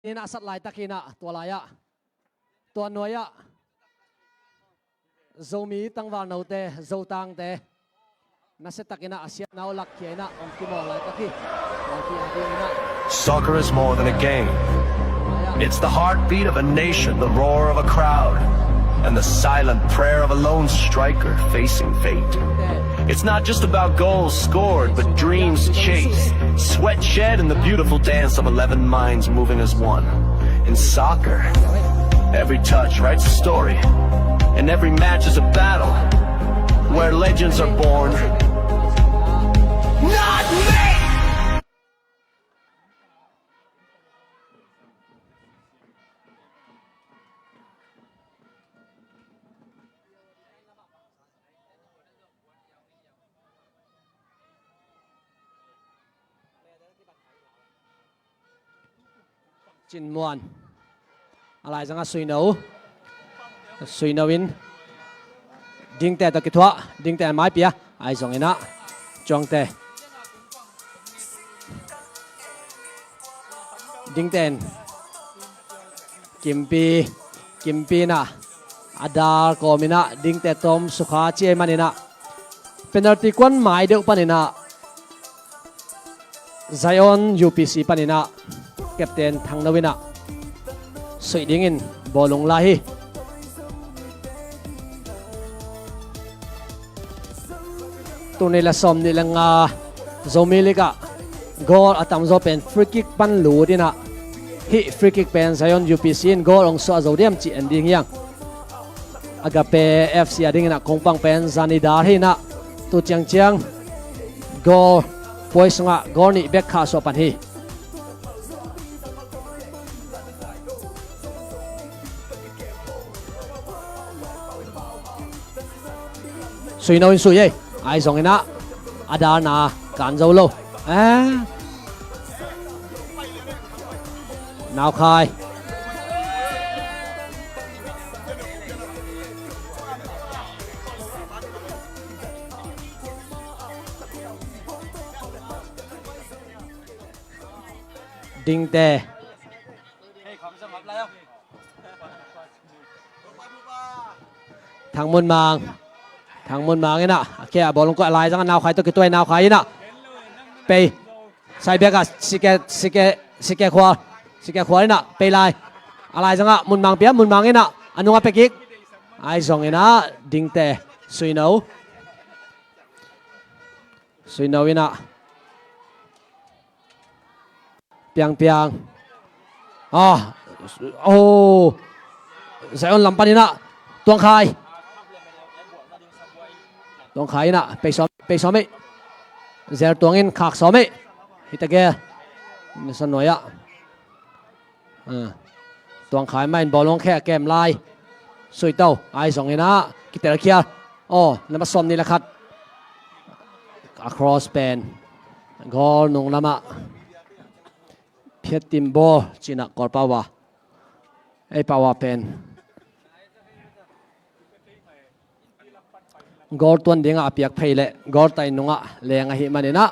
นี่นะสัตว์ลายตะกี้นะตัวลายะตัวหน่วยะโจมีตั้งวานเอาเตโจตังเตนัสตะกี้นะอาเซียนเอาลักเขียนะองค์ที่มองลายตะกี้ลายที่อันดีนะ Soccer is more than a game. It's the heartbeat of a nation, the roar of a crowd, and the silent prayer of a lone striker facing fate. It's not just about goals scored, but dreams chased, sweat shed, and the beautiful dance of 11 minds moving as one. In soccer, every touch writes a story, and every match is a battle, where legends are born. Not me! จินมวนอะไรจังอ่ะสุยโนวินดิ้งแต่ตะกิทัวดิ้งแต่ไม้เปียไอ้สองเอ็นะจวงแต่ดิ้งแต่กิมปีนะอาดาร์โกมินะดิ้งแต่ตอมสุขาเจมันนะเป็นอาร์ติควันหมายเดียวปันนะไซออน UPC ปันนะแคปเตนทางนวินะสวยดิ้งินบอลลงลายตัวนี้ละสมนี่ละงาโจมิลิกะกอลอัตมโจเป็นฟรีคิกปันหลูดินะฮิฟรีคิกเป็นไซออน UPC กอลองสวาโจเดียมจีอันดิ้งยังอากาเป FC ดิ้งนะคงปังเป็นซานิดาร์ฮินะตัวเจียงกอลพอยส์งะกอลนี่เบคคาสวปันฮีสุยโนวินสุยไอ้สองนะอาดานาการเจ้าโลนาวคายดิงเตทางมุนมางไงนะแค่บอลลงก็ลายจังนาวใครตัวกี่ตัวนาวใครนะไปใส่เบกะสิแกขวานี่นะไปลายอะไรจังมุนมังเปียมุนมังไงนะอันนู้นไปกิกไอ้สองไงนะดิ้งเตะสุยโนวินะเปียงโอ้ใส่ออนลำปันนี่นะตัวใครตองขายนะไปซ้อมไม่เจอตัวเงินขากซ้อมไม่ฮิตาเกะนี่สนุยอ่ะตัวขายไม่บอลลงแค่แกมลายสวยเต้าไอ้สองเงินนะกิตเตอร์เคียร์นั่นมาซ้อมนี่แหละครับ across span กอลนงละมะเพียติมโบจีนักกอลปาวะไอ้ปาวะเป็นกอลตัวนเดียงอาเปียกเพลเล่กอลไตนุงะเลียงหิมันนะ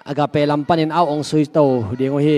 อากาเปลัมปันินเอาองสุยโตเดียงหิ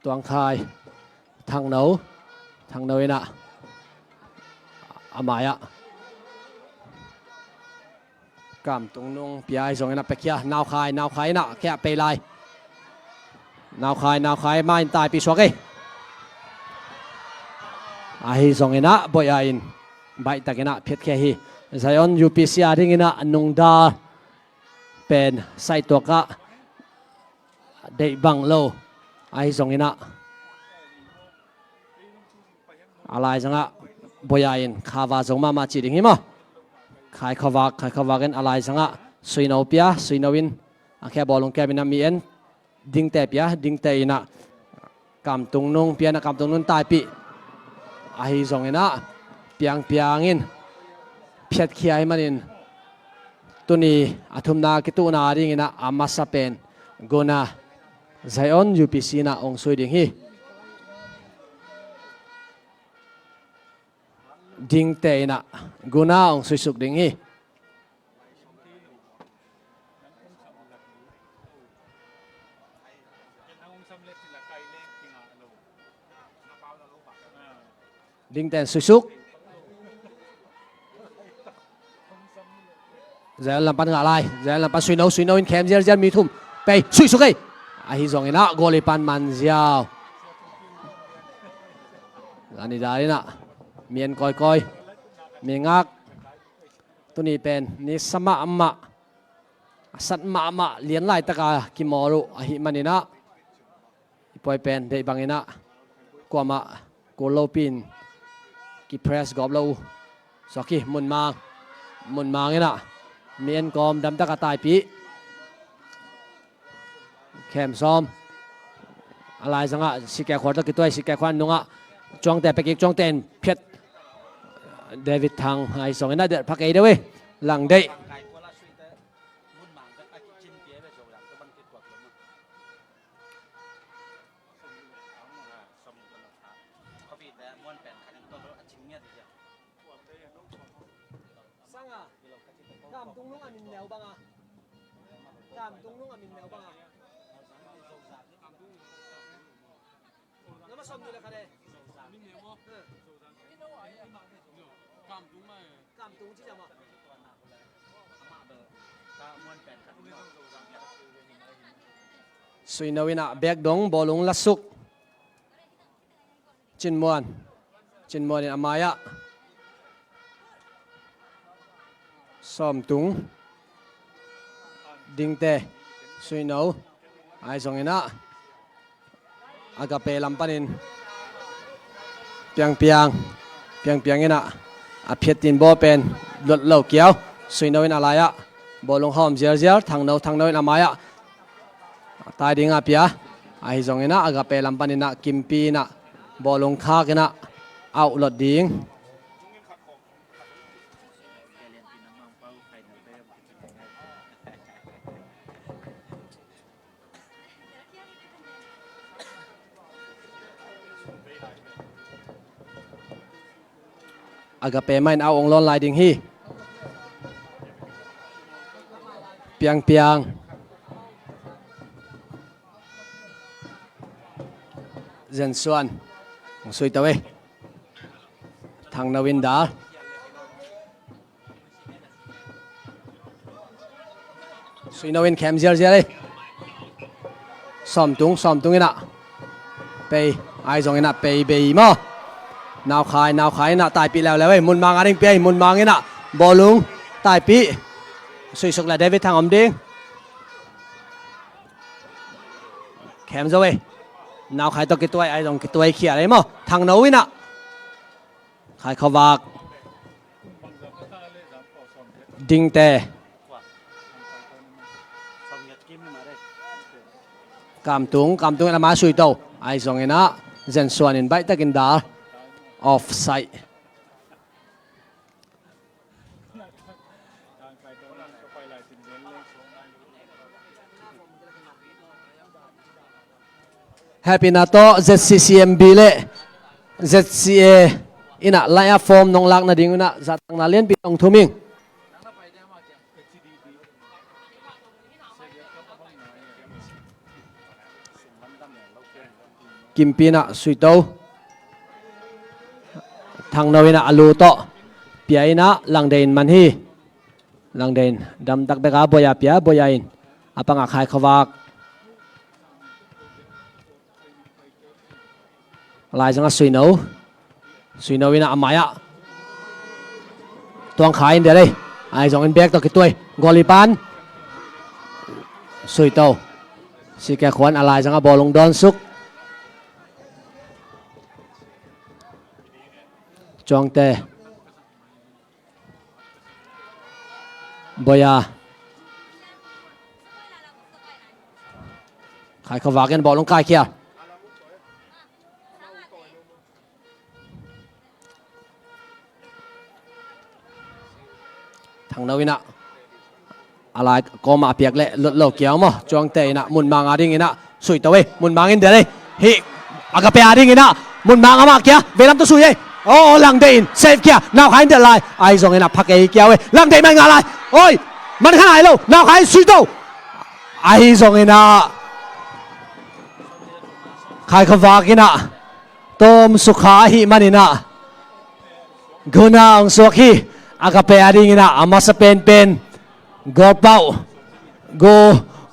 ตัวคายทางเหนานะอามายะกามตรงนงปีไอส่งนะไปเคียนาวคายนะแค่ไปลายนาวคายไม่ตายปีสวกไอส่งนะบ่อยอินใบตะกินะเพียรแค่ฮีไซออน UPC ที่งินะนงดาเป็นไซตัวกะได้บังโลไอ้สองนี่นะอะไรจังอะบอยอินคาวาส่งมาจีดิ่งหิมะ ขายขวากกันอะไรสังะสุยนาวเปียสุยนาวินแค่บอลลงแกบินามีเอ็นดิ้งแต่เปียดิ้งแต่อินะกำตุงนุ่งเปียนะกำตุงนุ่งตายปีอาฮิซองอินะเปียงอินเพียดเขียมันอินตัวนี้อาทุมนากิตุนาดิ่งอินะอามาสเปนโกนาไซออนยูพีซีนะองสุยดิ่งฮีดิ้งแต่อินะโกนาองสุยสุกดิ่งฮีดิ้งแต่สุกเจลลัมปันงาไลเจลลัมปันสุยโนอินแคมเจลมีทุ่มไปสุกไอ้ฮิซองอินะโกลิปันมันเจียวอันนี้ได้นะเมียนก้อยมีงักตัวนี้เป็นนิสมาอัมมะสัตมะเลียนไล่ตะกากิมอรุอหิมันนี่นะปล่อยเป็นได้บางอินะกว่ามาโกโลปินกิเพรสกอบเราสกีมุนมางี้นะเมียนกอมดำตะกาตายปีแคมซ้อมอะไรสังะสิแกขวดตะกิตัวสิแกขวานนุงะจวงแต่ไปกิกจวงเต็นเพียดเดวิดทางไอ้สองนั้นเด็ดพักไอ้เด้อเว้ยหลังได้สุยนาวินะแบกดงบอลลงลัสุกจินมวนนี่อามายะซ้อมตุงดิงเตสุยนาวไอซองอินะอากาเปลัมปันินเปียงอินะอาเพียตินบอเป็นหลุดเหล่าเกียวสุยนาวินะลายะบอลลงหอมเจียวทางนาวอินะมายะตายดิ่งอาเปียไอซองอินะอากาเปลัมปันินะกิมปีนะบอลลงคากินะเอาหลดดิ่งอากาเปไม่เอาองลอนลายดิ่งฮีเปียงเจนส่วนสุยตะเวทางนาวินดาสุยนาวินแคมเจียเลยซ้อมตุงอินะไปไอซองอินะไปมั้งนาวขายนะตายปีแล้วเว้ยมุนมางอะไรเปียมุนมางอินะบอลลุงตายปีสุยสุกละเดวิดทางอมดิงแคมจะเว้ยนาวขายตัวกี่ตัวไอ้ตรงกี่ตัวเขียอะไรมั้งทางนาวินะขายขวากดิงเตกำตุงละมาสุยโตไอ้สองอินะเจนส่วนอินใบตะกินดาออฟไซด์แฮปปี้นาโต้ ZCCMB เล่ ZCA อินะไลน์ฟอร์มน้องลักนาดิ่งอินะจัดตั้งนาเลียนปีองทุ่มิงกิมปีนะสุยโตทางนาวินะอลูโตเปียอินะลังเดนมันฮีลังเดนดำตักเบกาบอยาเปียบอยาอินอาปังอาขายขวากลายจังสุยนาววินะอามายะตัวขายอินเดียเลยไอจงอินเบกตัวกี่ตัวกอลิปันสุยโตสิแกขวัญอะไรจังบอลลงดอนซุกจองเต บอยาใครเขาวากันบอลลงกายเคียทางนาวินะอะไรก็มาเปียกเละลดโลกเกี่ยวมั้งจวงเตยนะมุนมังอาดิงินะสุยตะเวมุนมังอินเดเลยฮิอากาเปอาดิงินะมุนมังอามาเกียเวลัมตุสุยโอ้หลังเดินเซฟเกียนาวขายเดลายไอซงเงินะพักเอเกียวเวหลังเดินมันอะไรโอ้ยมันขนาดแล้วนาวขายสุยโตไอซงเงินะขายขวากินะต้มสุขาหิมันนะกุนาองสวกีอากาเปอาดิงินะอามาสเปนเป็นกอเป้าโก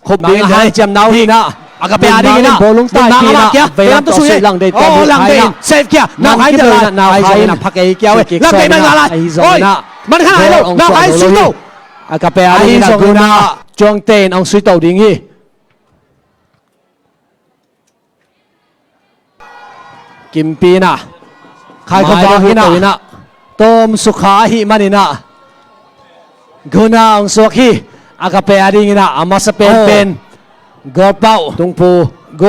ขบดีให้จำนาวหินะอากาเปอาดิงินะบอลลงใต้ทีนะเวลาตัวสุยหลังเดินโอ้หลังเดินเซฟเกียนาวขายเดลายนาวขายนะพักเอเกียวเวหลังเดินมันอะไรโอ้ยมันขนาดแล้วนาวขายสุยโตอากาเปอาดิงินะกุนาจวงเตนองสุยโตดิงิกิมปีนะขายขวาหินะต้มสุขาหิมันนะกุนาองสวกีอากาเปอาดิงินะอามาสเปนเป็นกอเป้าตุงปูโก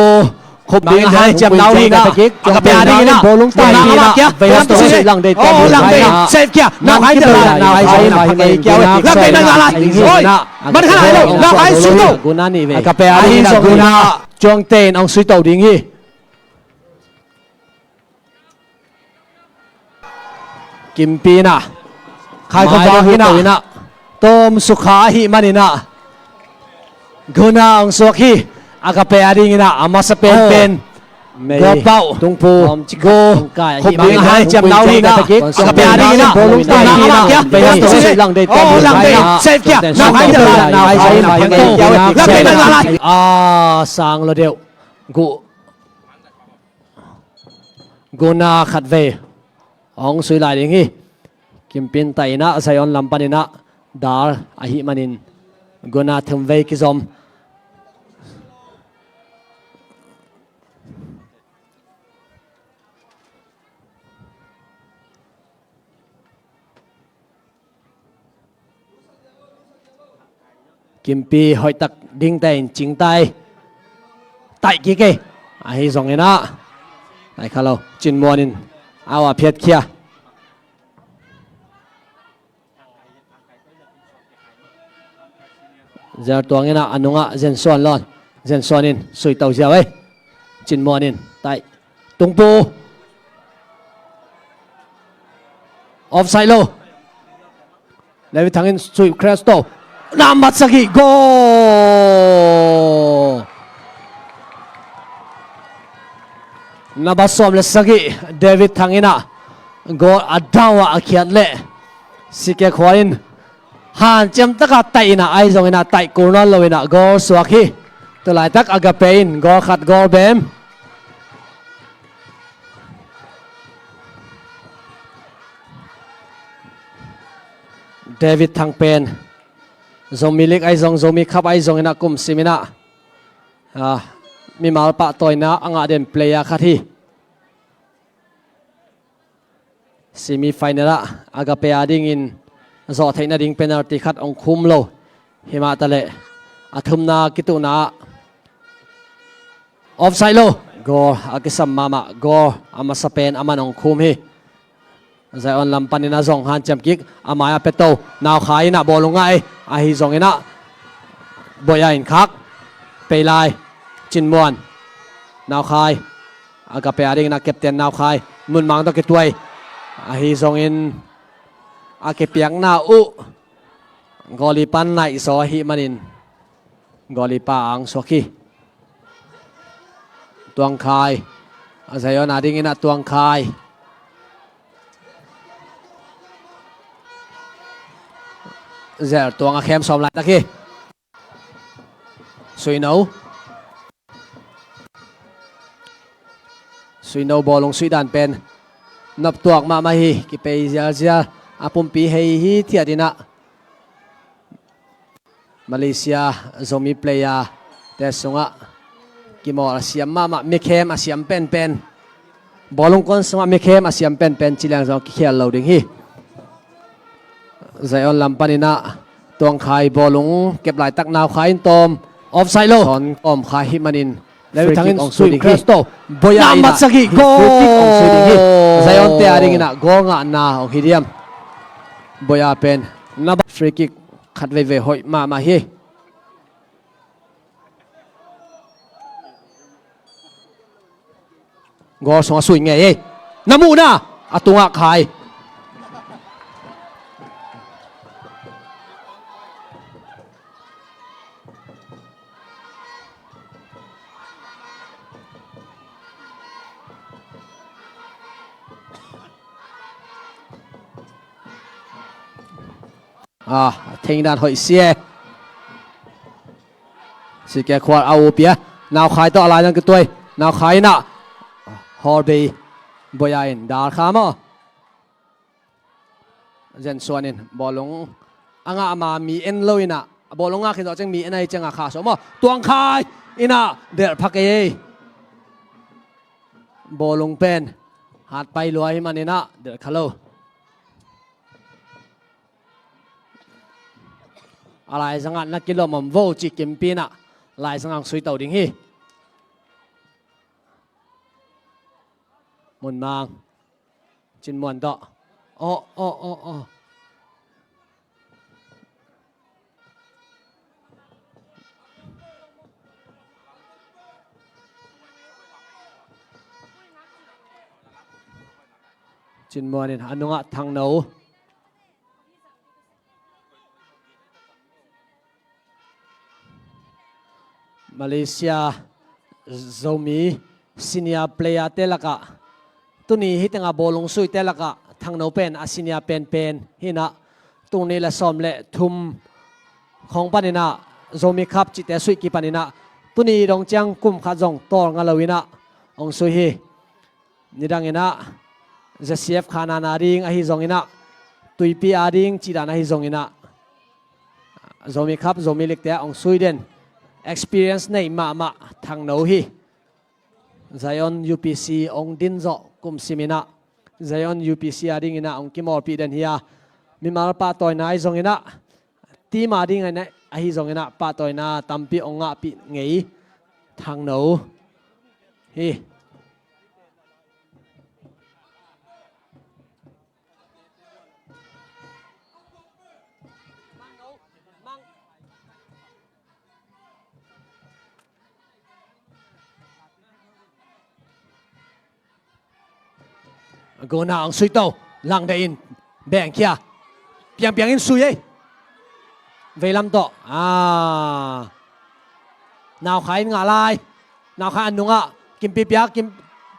ขบดีให้จำนาวหินะอากาเปอาดิงินะบอลลงใต้ทีนะเวลาตัวสุยหลังเดินโอ้หลังเดินเซฟเกียนาวขายเดลายนาวขายนะพักเอเกียวหลังเดินมันอะไรโอ้ยมันขนาดแล้วนาวขายสุยโตกุนานี่เวอากาเปอาดิงินะกุนาจวงเตนองสุยโตดิงิกิมปีนะขายขวาหินะต้มสุขาหิมันนะกุนาองสวกีอากาเปอาดิงินะอามาสเปนเป็นกอเป้าตุงปูโกขบดีให้จำนาวหินะอากาเปอาดิงินะบอลลงใต้ทีนะเวลาตัวสุยหลังเดินโอ้หลังเดินเซฟเกียนาวขายเดลายนาวขายนะพักเอเกียวหลังเดินมันอะไรสังโลเดียวกูนาขัดเวองสุยลายอย่างนี้กิมปินไตนะไซออนลัมปานินะดาร์อาหิมันินกูนาทึมเวกิซอมกิมปีหอยตักดิ้งเตนจิงไตไตกี่เกอาหิซองเงินะไตข้าเราจินมัวนินเอาว่าเพียรเคียเจ้าตัวนี้นะอันนู้นอ่ะเจนส่วนร้อนเจนส่วนนินสุยเต่าเจ้าไว้จินมัวนินไตตุงปูออฟไซด์โลแล้วทางอินสุยคราสโตนามัตสกิโกนาบัสซอมเลสกิเดวิดทางอินะโกอัดดาวอาคิยันเล่สิเกควาอินฮันจำตะกัดไตนะไอซงอินะไตกูนอลโลอินะโกสวากีตัวลายตักอากาเปอินโกขัดโกเบมเดวิดทางเป็นซอมมิลิกไอซงซอมมิคับไอซงอินะกุมซิมินะมีมาลปะตัวอินะอังอาเดนเพลย์คัดที่semi-final agape ading in zo thaina ding penalty khat ong khum lo hima tale athumna kituna offside lo go akisam mama go ama sapen ama nong khum hi zaion lampanina zong han chamkik amaya peto naw khai na bolungai a hi zong ina boya in khak peilai chinmuan naw khai agape ading na captain naw khai mun mang to kitwai ahi zongin ake piang na u goli pan nai so hi manin goli pa ang soki tuang khai azayon ading ina tuang khai zer tuang a khem som lai taki suino bolong suidan penนับตัวมาไม่ฮีกิเปย์เซียอาปุ่มปีเฮีที่อดีนะมาเลเซียจะมีเพลย์แต่สงะกิมอลเสียมมาเมเคมเสียมเป็นบอลลงก้นสงะเมเคมเสียมเป็นจิเลงจะกิเขียนเราดึงฮีไซออนลัมปานินะ ตวงคายบอลลงเก็บหลายตักนาวคายอินตอมออฟไซด์โลถอนออมคายฮิมานินแล้วทางอินสุยคริสโตบอยานามัตสกิโกไซออนเตอาริงนะโกงะนาของฮิเดียมบอยาเป็นนับฟรีคิกขัดเวหอยมาเฮโกสงสุยไงน้ำมูนะอตุงะคายเทงด้านหอยเสียสิแกควาเอาเปียนาวขายต่ออะไรนั่นก็ตัวนาวขายน่ะฮอร์บีบอยอินดาร์ขามเจนส่วนนินบอลลงอ่างมามีเอ็นโลยน่ะบอลลงอ่ะคือเราจังมีเอ็นไอจังอาขาสมตวงขายอิน่ะเดือดพักเอบอลลงเป็นหัดไปลอยมันนี่น่ะเดือดคาโลอะไรสังกัดนักกีฬามันโวจิกิมปีน่ะลายสังกัดสุยเต่าดิ่งฮีมุนมางจินมวนต่อจินมวนนี่อันนู้นทางโนมาเลเซียโซมีซีเนียเพลย์เตลกะตุนี้ฮิตงาบอลลงสุยเตลกะทางโนเป็นอาซีเนียเป็นฮินะตุนี้ละซ้อมเละทุมของปานินะโซมีครับจิตเตสุยกีปานินะตุนี้ดงจังกุมขัดจงตอร์งาลวินะองสุยฮีนี่ดังอินะจะเสียฟขานานาดิงอหิจงอินะตุยปีอาดิงจิดานาหิจงอินะโซมีครับโซมีเล็กเตะองสุยเดนexperience ในมาทางโนฮี Zion UPC องดินโจกุมซิมินะ Zion UPC อาดิงอินะองกิมอร์ปีเดนฮียมีมาปาตอยนายจงอินะทีมาดิงไงนะอหิจงอินะปาตอยนาตัมปีองะปีไงทางโนฮีโกนาองสุยโตลังเดอินแบ่งเคียเปียงอินสุยเวลัมโตนาวขายงาลายนาวขายอันนุงะกิมปีเปียกิม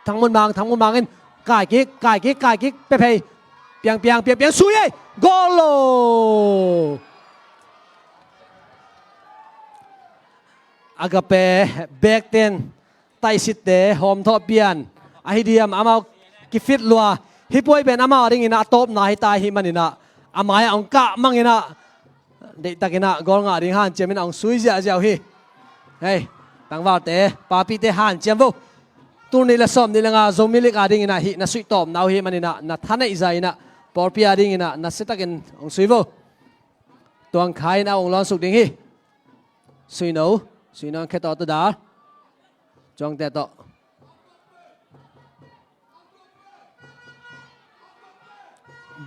ทั้งมุนบางอินกายกิกเปเปียงสุยโกโลอากาเปเบกเตนไตสิตเตโฮมทอเปียนไอเดียมอามากิฟิตลัวฮิปวยเป็นอามาดิ่งอินะตบนาฮิตาฮิมันอินะอามายองกะมังอินะเด็กตะกินะกอลงาดิ่งฮันเจมินองซุยเจ้าฮิเฮ้ยตั้งว่าเตะปาปีเตฮันเจมโวตุนี่ละซ้อมนี่ละงาโซมิลิกอาดิ่งอินะฮินะซุยตบนาวฮิมันอินะนะทันไอใจอินะปอร์ปีอาดิ่งอินะนะสิตะกินองซุยโวตัวงขายนะองลอนสุกดิ่งฮิซุยโนแค่ต่อตัวดาจงแต่ต่อ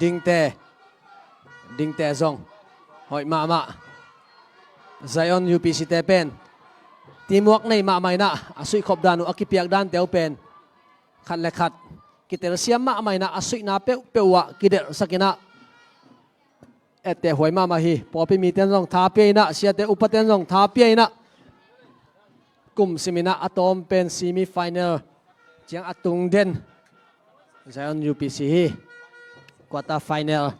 ดิงเตซองหอยมาZion UPC เตเป็นทีมวักในมาไม่นะอาศัยขบดานุอากิเปียกด้านเตียวเป็นขัดและขัดกิเตอร์เซียมมาไม่นะอาศัยนาเปวะกิเดสักินะเตหอยมาฮีพอไปมีเตนซองท้าเปียนะเสียเตอุปเตนซองท้าเปียนะกลุ่มซิมินะอะตอมเป็นซีมิไฟแนลเจียงอัตุงเดนZion UPCฮีquarter final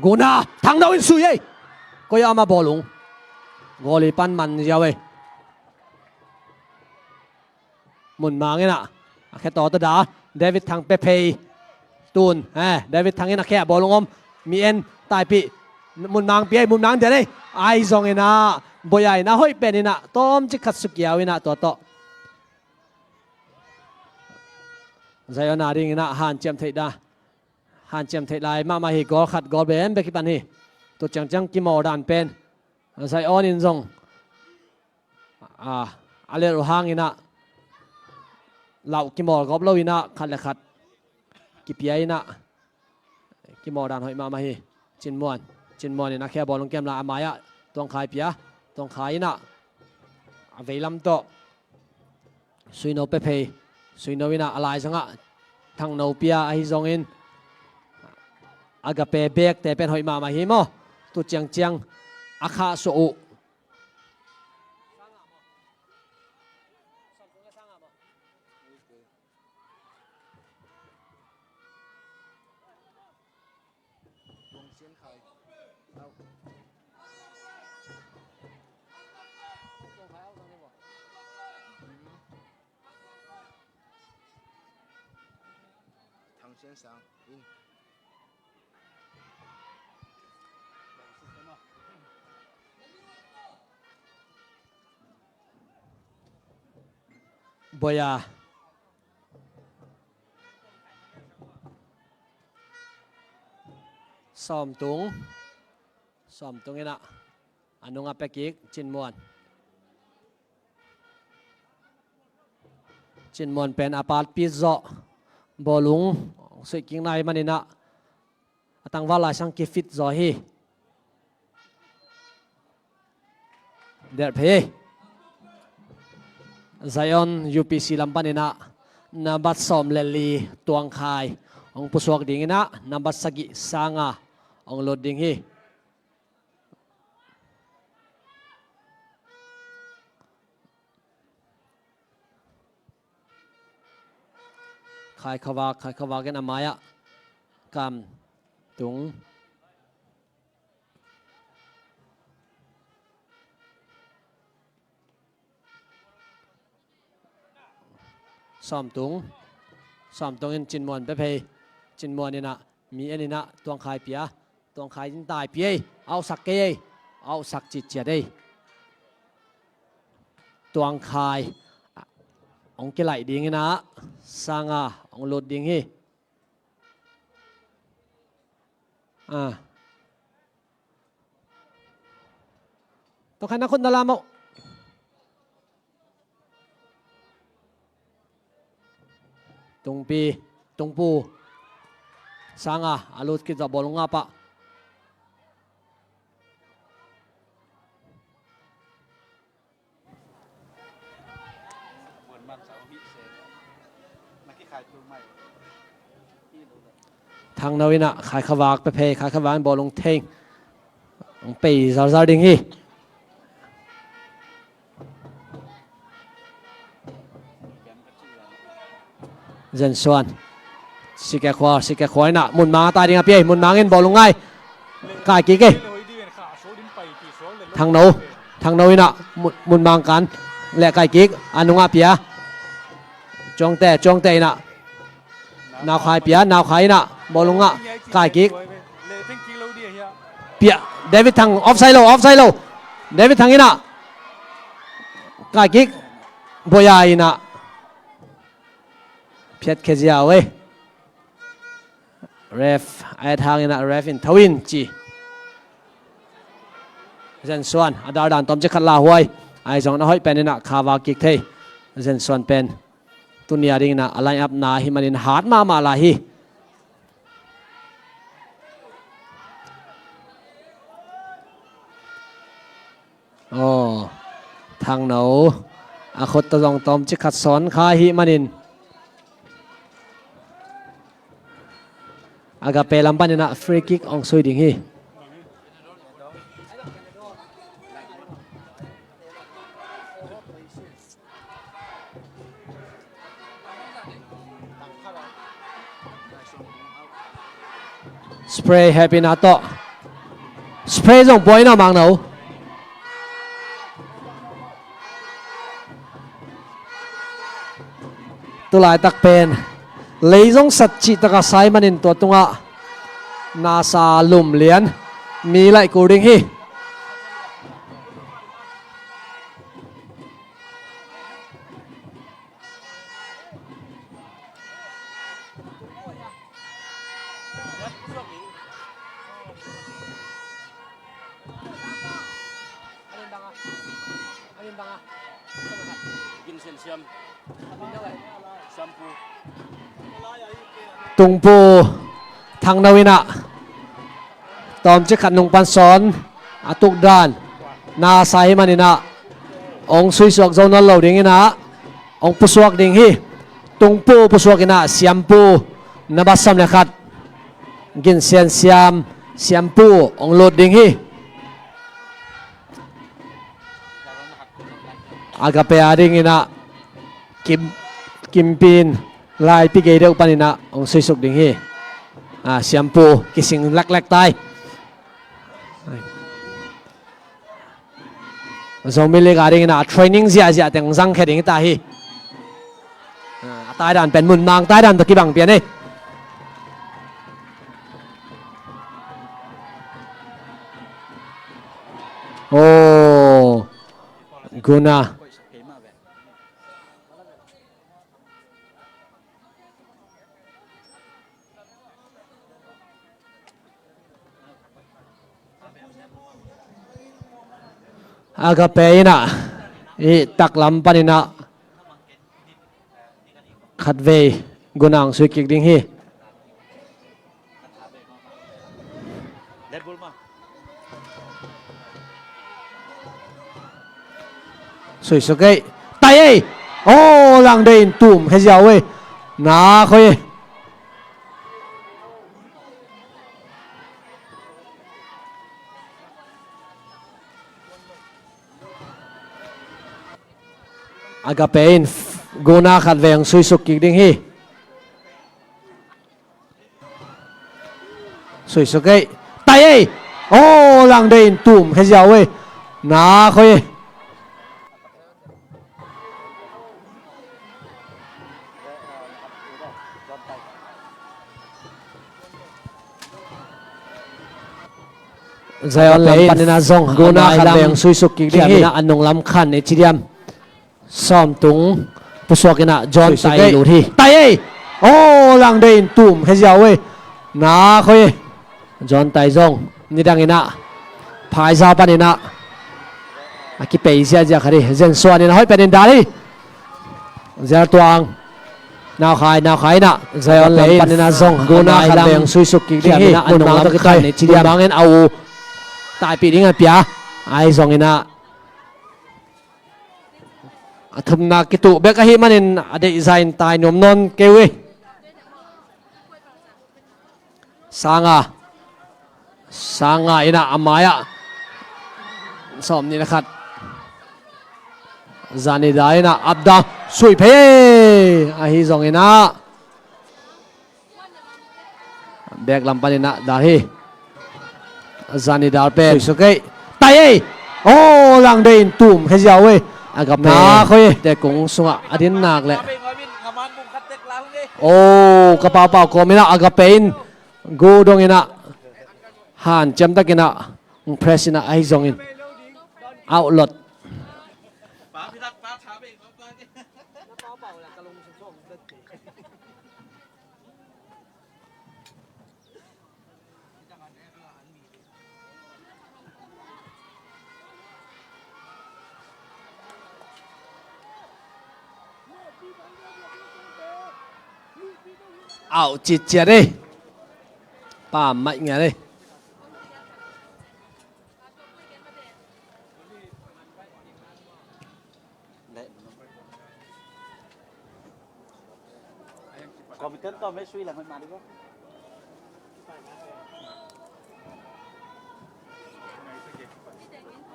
Guna thắng đâu in suy ấy coi ama ball lung goalie pan man giao ấy mun mang ấy nè cái tỏ tới đó David thắng Pepe tuôn David thắng ấy nè cái ball lung om mien tai pi mun mang pi mun mang thế đây ai zong ấy nè boy ai nè hoi pen ấy nè tom chỉ khát suk yao ấy nè tỏ Zion na ding na han chem thei da han chem thei lai ma hi gol khat gol bem be ki pan hi to chang ki mo dan pen sai on in zong ale ro hang ina lau ki mo gop lo ina khat la khat ki pi ai na ki mo dan hoi ma hi chin mon ina khe bol long kem la amaya tong khai pia tong khai ina aveilam to suino pe phei suino ina alai sanga thang no pia ai zong in agape bek te pen hoi ma hi mo tu chang akha so u boya som tung ina anunga pekik chin mon pen apat pizzo bolung sei king nai manina atang wala sang ki fit zo hi der phe Zion UPC lampanina nabat som leli tuang khai ong pusuak dingina nabat sagi sanga ong loading hi khai khawak gen amaya kam tung som tung in chin mon pe phei chin mon ina mi anina tuang khai pia tuang khai in tai pi au sak ke au sak chi chia dei tuang khai ong ke lai ding ina sanga ong lot ding hi to khai na khon dala mo tung pu sanga alut ki za bolunga pa thang nawina khai khawak pe phei khai khawan bolung theng ong pe zar ding hi dân xuân sike khoi na mun ma ta ding api mun mangin bolung ngai kai ki ke thang nâu ina mun mang kan le kai ki anunga pia chong te ina nào khai pia nào khai na bolunga kai ki pia David thang offside lo David thang ina kai ki boya ina phiat khezia we ref ai thang ina ref in thawin chi zen swan adar dan tom che khat la huai ai jong na hoi pen ina khawa kik thei zen swan pen tunia ring na alai up na hi manin hat ma la hi thang nau a khot ta jong tom che khat son kha hi manin agape lampan ina free kick ong soi ding hi spray happy na to spray jong boy na mang nau tu lai tak pen lấy giống sạch chỉ ta sai mà nên tuột tung ạ nasa lùm liền mi lại cố định hi กินเส้นเชื่อมแชมพู ตุงปูทางนาวินะตอมจะขัดนงปันสอนอาตุกดานนาไซมันนี่นะองซุยสวกเจ้านั่นเหล่าดิ่งนะองปุสวกดิ่งฮีตุงปูปุสวกนะเสียมปูนบัสซัมเลยขัดกินเสียนเสียมปูองโลดดิ่งฮีอากาเปอาดิ่งนะกิมปีนลายปีเกเดอุปนินะองซุยสวกดิ่งฮีเสียมปูกิสิงเล็กๆตายZombie garing na training zia teng zang kheding ta hi tai dan pen mun mang tai dan to ki bang pian ni oh guna agape na I taklam panina khatve gunang sui kik ding hi Red Bull ma sui so kai tai ei oh lang dein tum he jiao we na khoi agapein guna khat veng sui suk ki ding hi sui suk kai tai ei oh lang dein tum he jiao we na khoi Zion lam panina zong guna khat veng sui suk ki ding hi anong lam khan e chidiam som tung puswakina John tai lu thi tai ei oh lang dein tum he jiao we na khoi John tai zong ni dangina phai za panina aki pe sia ja khari zen swan ni hoi pen dali zer tuang nào khai na Zion lam panina zong guna khat veng sui suk ki ding hi anong lam khan e chidiam bangen au tai pi ding a pia ai zong ina thum na kitu beka hi manin ade design tai nom non kewe sanga ina amaya som ni nakhat zani dai na abda sui phe a hi zong ina bek lampan ina da hi zani dar pe so kai tai ei oh lang dein tum he jiao we agape na khoi te kung sunga adin nak le oh kapao pao ko mina agapein go dong ina han chem takina press ina ai zong in outlet ảo chịt chẹt đi bà mạnh nghe đi còn bị tấn công mấy suy là mình mà đi không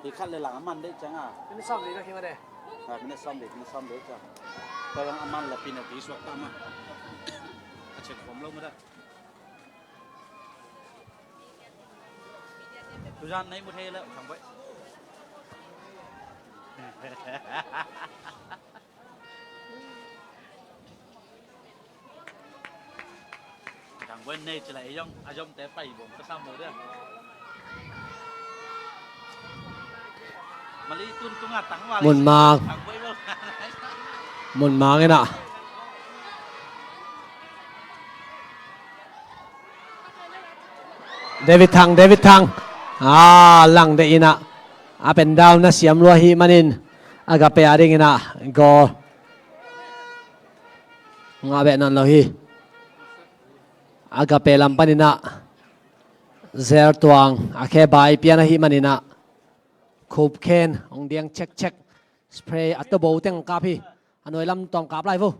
thì khănเลยหลังมันได้จังอ่ะ ไม่ซ่อมดีนะคิดว่าเด้ ไม่ได้ซ่อมเด็กไม่ซ่อมเด็กจ้ะแต่ยังมันละปีนตีสวกตามมาเช็คผมลงมาได้ทุกท่านในประเทศแล้วทำไว้ทางเว้นเนี่ยจะไหลย่องอาย่อมแต่ไปบ่มก็ซ้ำเลยเด้อมาลีตุนตุงอัดตังว่า มุนมาง ทางไว้บ่ มุนมางไงน่ะเดวิดทังหลังเดอินะเป็นดาวนะเสียมรัวหิมันิน agape ading ina goal nga be nan lo hi agape lampanina zer tuang akhe bai piana hi manina khup khen ong diang check spray ato bo teng ka phi anoi lam tong kap lai vu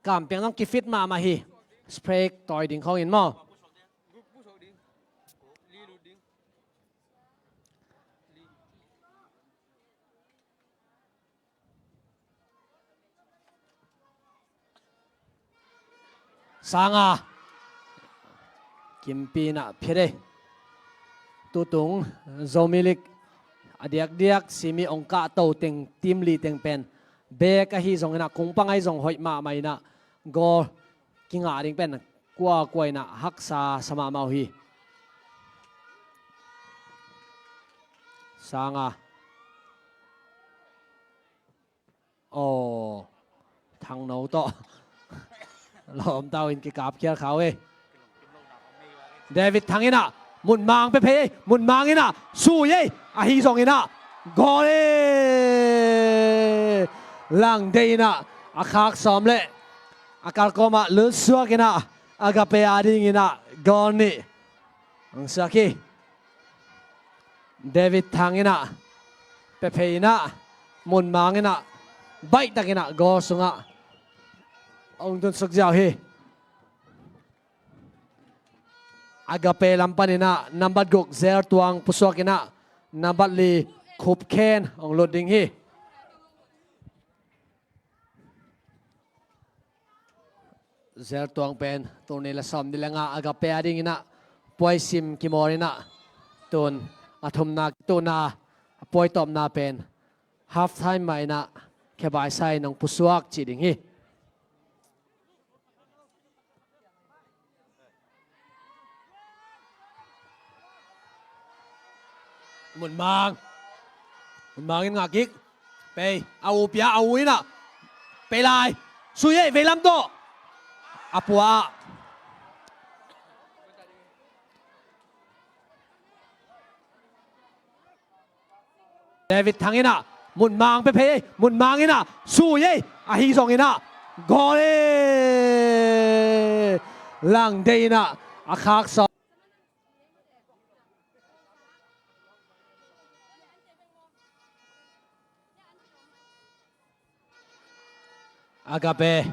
kam piang nong ki fit ma hi spray toy ding khong in mo sanga kimpina phire tutung zomilik adiak simi ongka to teng team li teng pen be ka hi zong na kung pangai zong hoi ma mai na gol kinga ring pen kwa na haksa sama mau hi sanga thang no to lom tao in ki kap kia khao e David thangina mun mang pe phe mun mangina su ye a hi zong ina gol e lang deina a khak som le akal koma lu suakina agape ading ina gol ni ang saki David thangina pe phe ina mun mangina bai takina gol sunga ông tuân sức giàu hi agape lampanina nambat gok zer tuang pusokina nambat li khup khen ông loading hi zer tuang pen tuni la som dilanga agape ading ina poisim kimorina tun athum na tuna poi tom na pen half time mai na khebai sai nong pusuak chi ding hi mun mang in ngạc kik pe au pia au ina pe lai suye về lam to apua David thangina mun mang pe pe mun mang ina suye a hi song ina gol lang deina a khak so agape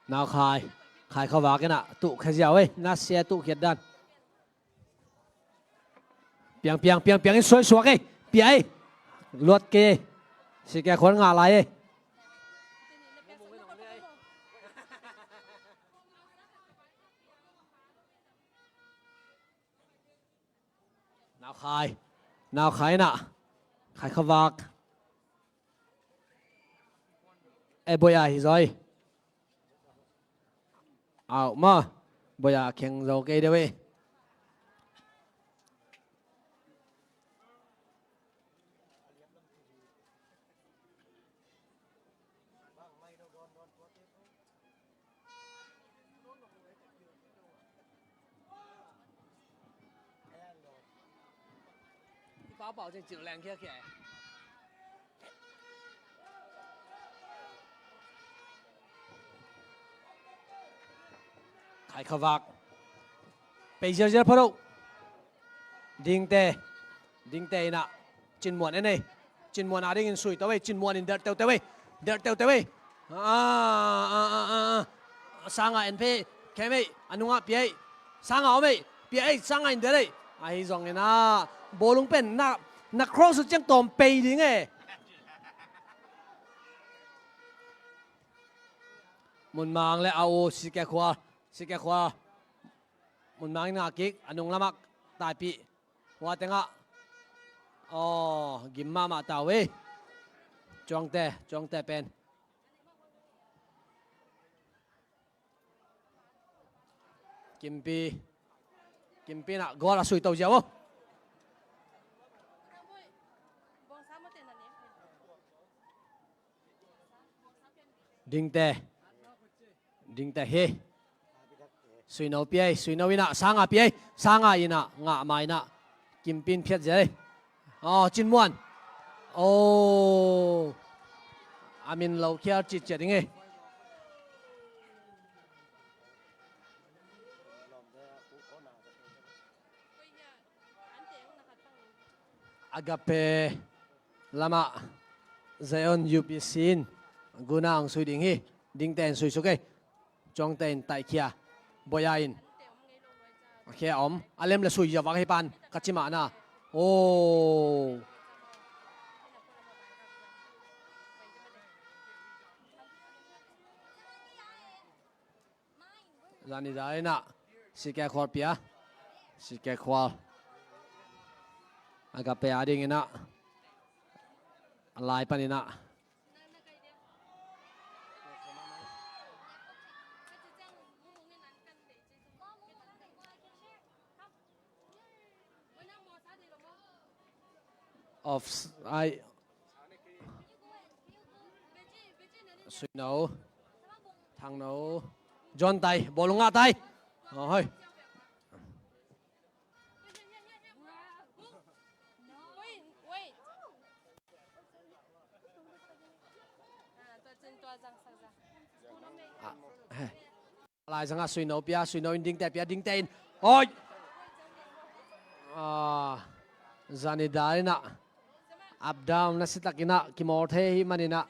nào khai khao vào cái nè tụ khai dẻo ấy na xe tụ kiệt đan piang xoay xuống ấy piang ấy luật kê xí cái khốn ngả lại ấy nào khai nè khai khao vào boya hi rồi ảo mà boya khen dầu cây đây bảo trên chịu làng kia kìa khai khao vạc bây giờ phát động đinh tê nè chín muộn này chín muộn à đinh sủi tao vậy chín muộn đợt tao vậy sang ngày anh cái mày anh nung áp bia sang ngày mày bia sang ngày đấy ai giống như na bồ lung pen na cross chẳng tôm bê đi nghe muốn mang lại ao xí cái khoa muốn mang ngã kích anh nung lamak tai pi hoa tiếng ạ gim ma tao ấy chong tê pen kim pi nè gọi là sủi tàu dẻo không đinh tê he sui nâu ina sang ina ngã mai na kim pin phiết dễ chín muôn Oh, Amin lâu kia chỉ chết đi nghe. Agape lama Zion UPC guna ang sui ding hi ding ten sui suke chong ten tai kia boyain khe om alem la sui yawa hi pan kachima na oh Zani dai na sike khor pia sike khwal Agape ading ina alai panina of I suy nấu thằng nấu John tay bolonga tay rồi lại sang suy nấu đinh tên ôi zani dai na up down na sitakina kimor the hi manina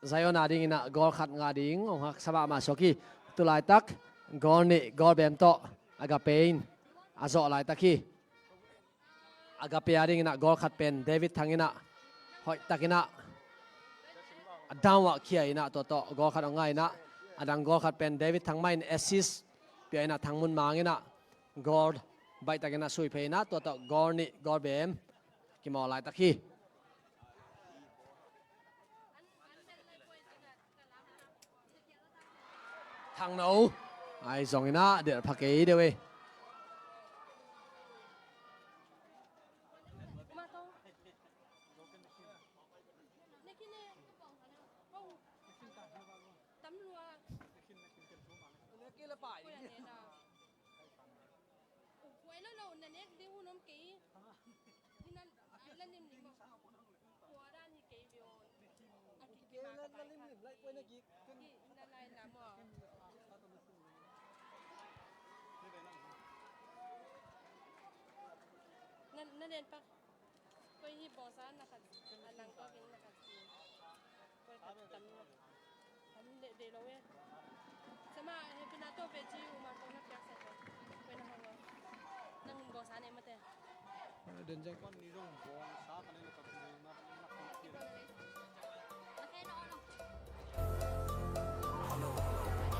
Zion ading ina gol khat nga ding ong hak saba ma soki tulai tak gol ni gol bem to Agape azo lai taki Agape ading ina gol khat pen David thangina hoi takina dawa kia ina to gol khat ngai na adang gol khat pen David thang main assist pe ina thangmun mangina gol bai takina sui pe na to gol ni gol bem kimor lai taki thằng nấu ai dòng ina để phá cái đi vềนั่นเองปะก็ฮีบอซ่านะคะอันนั้นก็เป็นนะคะก็ทำทำเดโลเวสมาเฮปินาโตเปจิอุมาโตนักยักษ์เสร็จเป็นอะไรนั่งบอซ่าเนี่ยมาแต่เดินจังก้อนนี่ร่งบองซากันเลยกับมือมา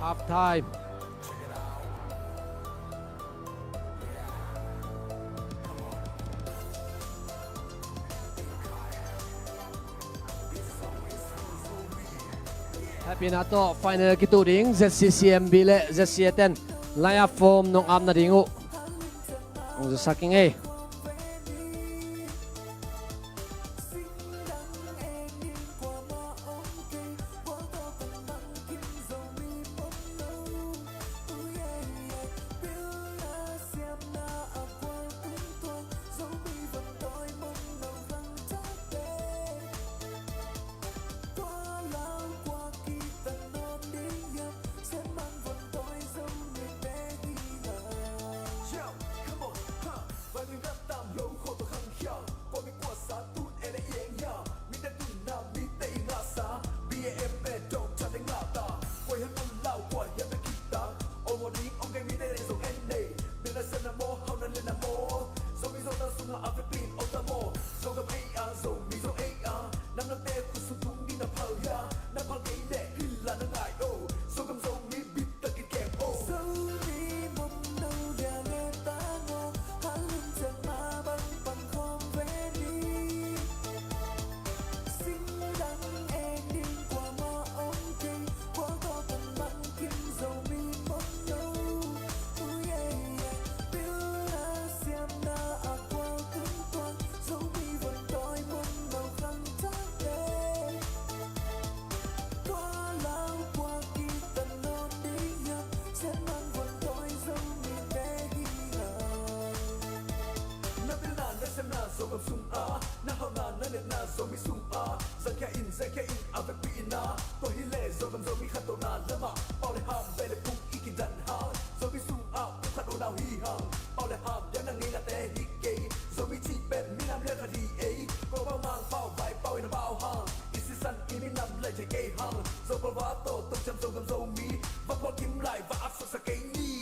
half time Happy nato final kitu ding ZCCM bile ZC10 laya form nong am na dingu ong saking Yo, come on, huh? zombie sua zaka in ave pina to hile zombie khatona lama paule ham bele pu ikidan ha zombie sua khatona hi ha paule ham yan ngi la te hike zombie chi pen minam le khadi ei ko ba mang pau vai pau in bao ha isi san imi nam le je ke ha zo pa va to cham zombie va po kim lai va ap sa ke ni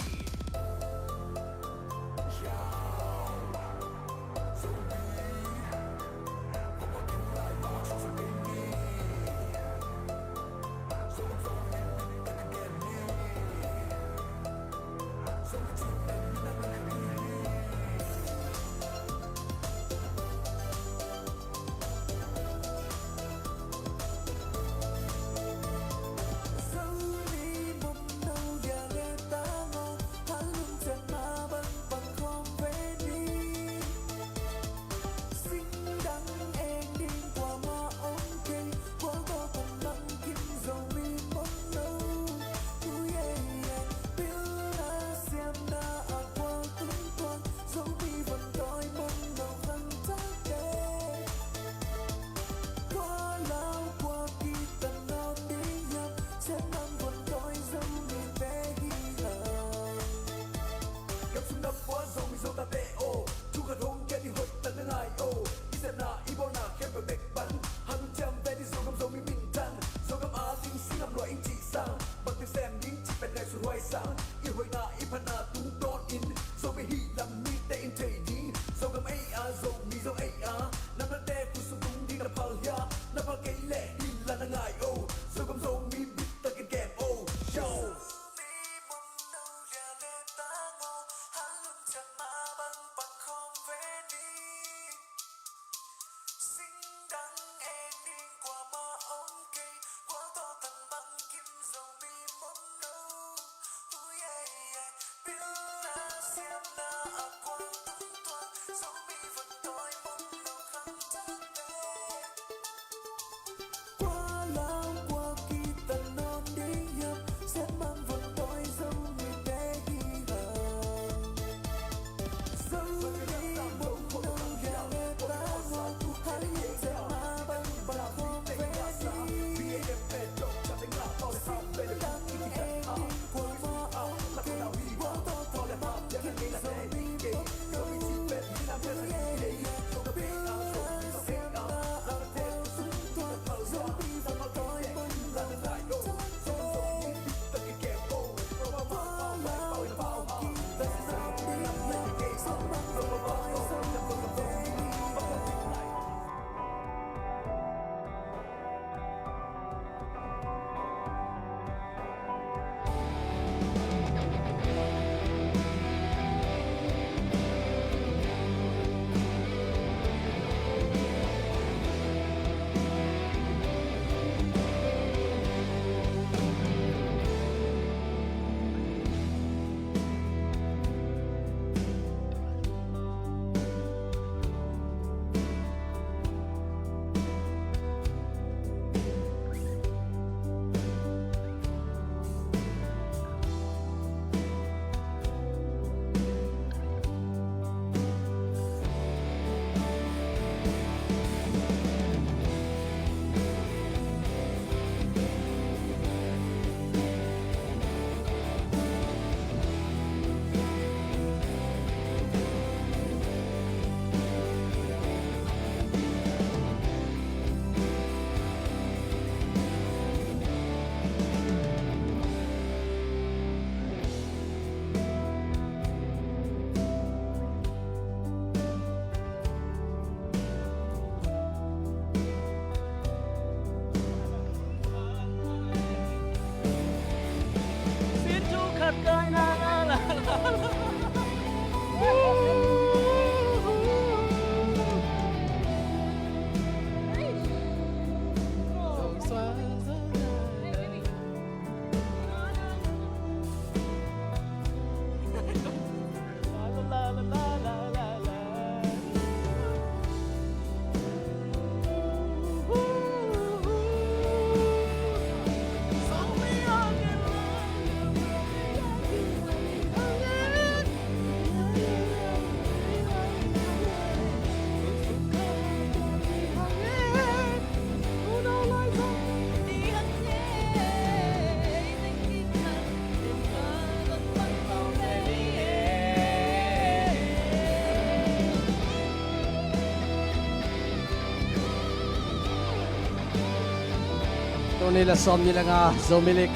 ni la som ni la nga Zomilik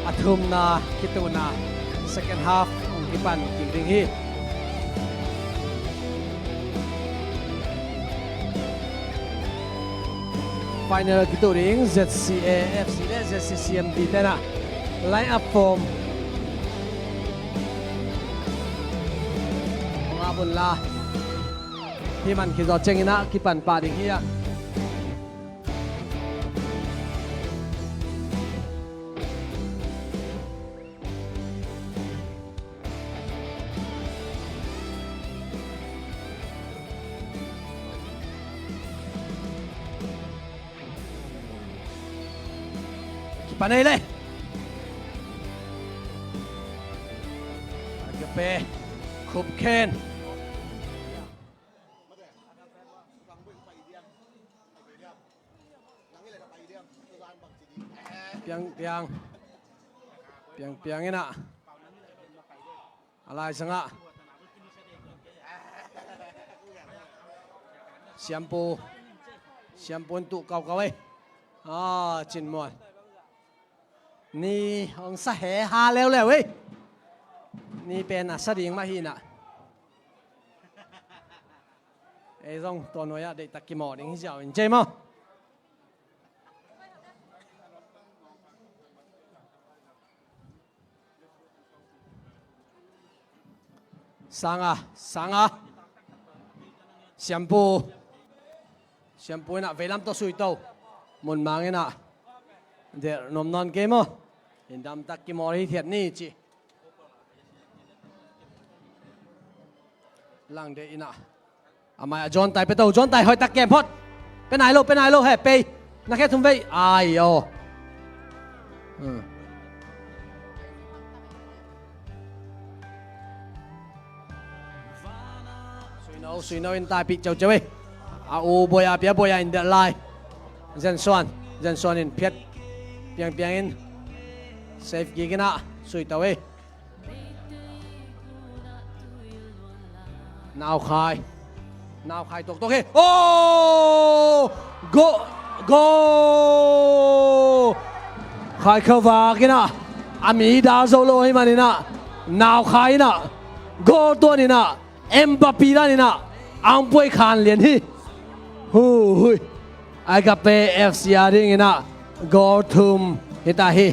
athum na kituna second half ong kipan kingring hi final kituring ZCA FC le ZCCMD tena line up form nga bun la hi man ki zo chengina kipan pa ding hi panay le agape khup khen piang ina alai sanga shampoo tu kau kau chin monนี่องสะแหหาแล้วเว้ยนี่เป็นสะดิงมาหิน่ะไอ้ต้องตัวน้อยได้ตะกิหมอดิงเจ้าเจมั้งสังอ่ะแชมพูน่ะเวลาตัวสุยโตมุนมังน่ะเดี๋ยวนมนอนเกมเห็นดำตักกิมอรีเทียดนี่จีลังเดอินะอามาจอนไตไปเต้าจอนไตหอยตักเกมพอดเป็นไหนโลเฮ้ไปนักแค่ทุ่มไปอายโอสุยโนอินตายปีเจ้าเจ้าเว้ยอาอูบอยาเปียบอยาอินเดอร์ไลน์เจนซอนอินเพียดpiang in safe gigina sui tawe now khai tok he go khai khawa kina ami da zolo hi manina now khai na go to ni na Mbappe da ni na ang poi khan lian hi hui agape FC ring ina go tum hitahi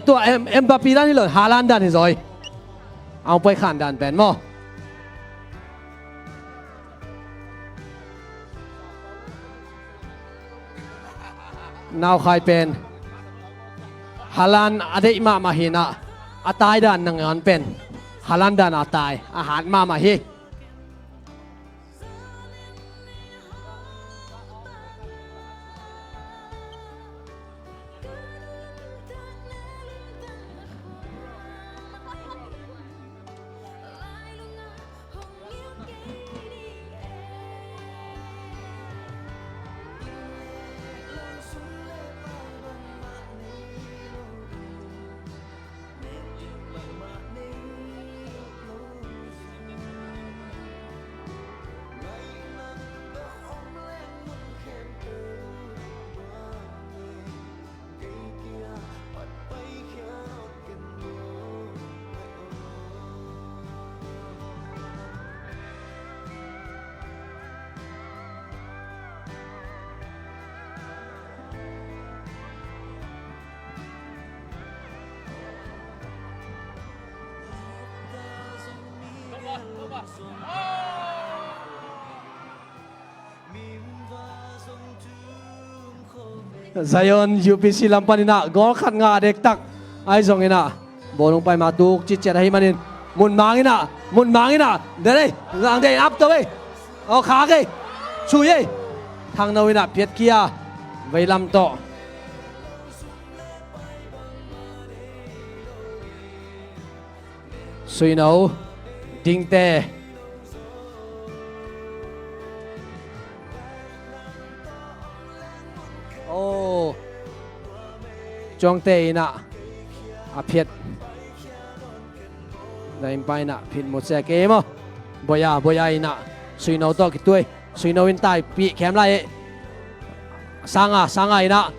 ตัวMbappeด้านนี้เลยฮาลันด้านนี้ซอยเอาไปขันด้านแปนมั้งนาวใครเป็นฮาลันอดีตมาหินะอาตายด้านนังงานเป็นฮาลันด้านอาตายอาหารมาฮิZion UPC Lampanina gol khat nga dek tak ai zong ina bolong pai matuk chichet hai manin mun mangina dei lang dei up to we au kha ke chui ye thang nawina phiet kia veilam to sui nau ding teจองเตนะอาเพียดในไปนะผิดหมดเสียเกมบ่ยาอินะ suy nấu to cái tuổi suy nấu in tai bị kém lại sang ai nè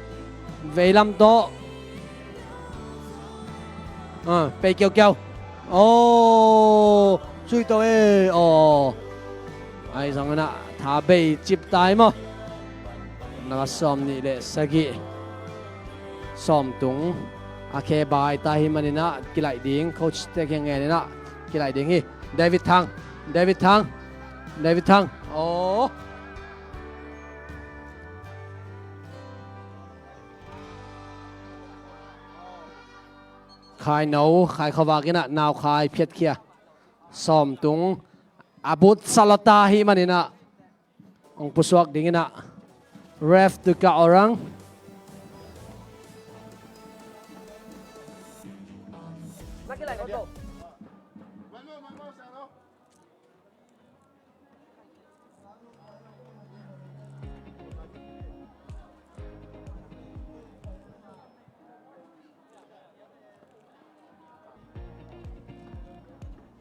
về làm to pe kêu ô suy to ô ai sang nè thả bể chip tai mà nó xóm ni lệ sagi xóm tung khe bài tai mình nè cái lại điên coach te khen nghe nè cái lại điên hi David Thang ô khai nấu khai khava cái nè nào khai phiết kia xóm tung abut salata hi mình nè ông pusuak dingin nè ref tu ka orang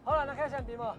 好了，那开始比嘛。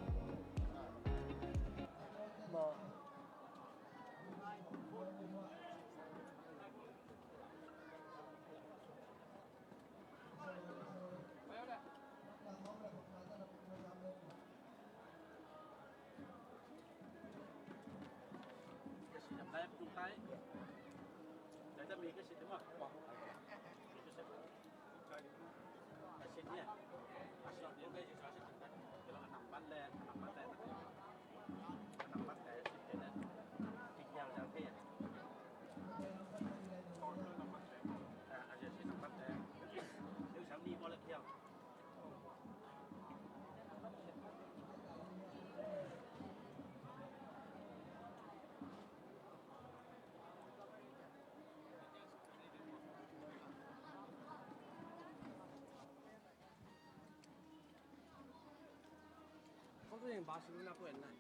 บาร์เซโลนาเปิดนะ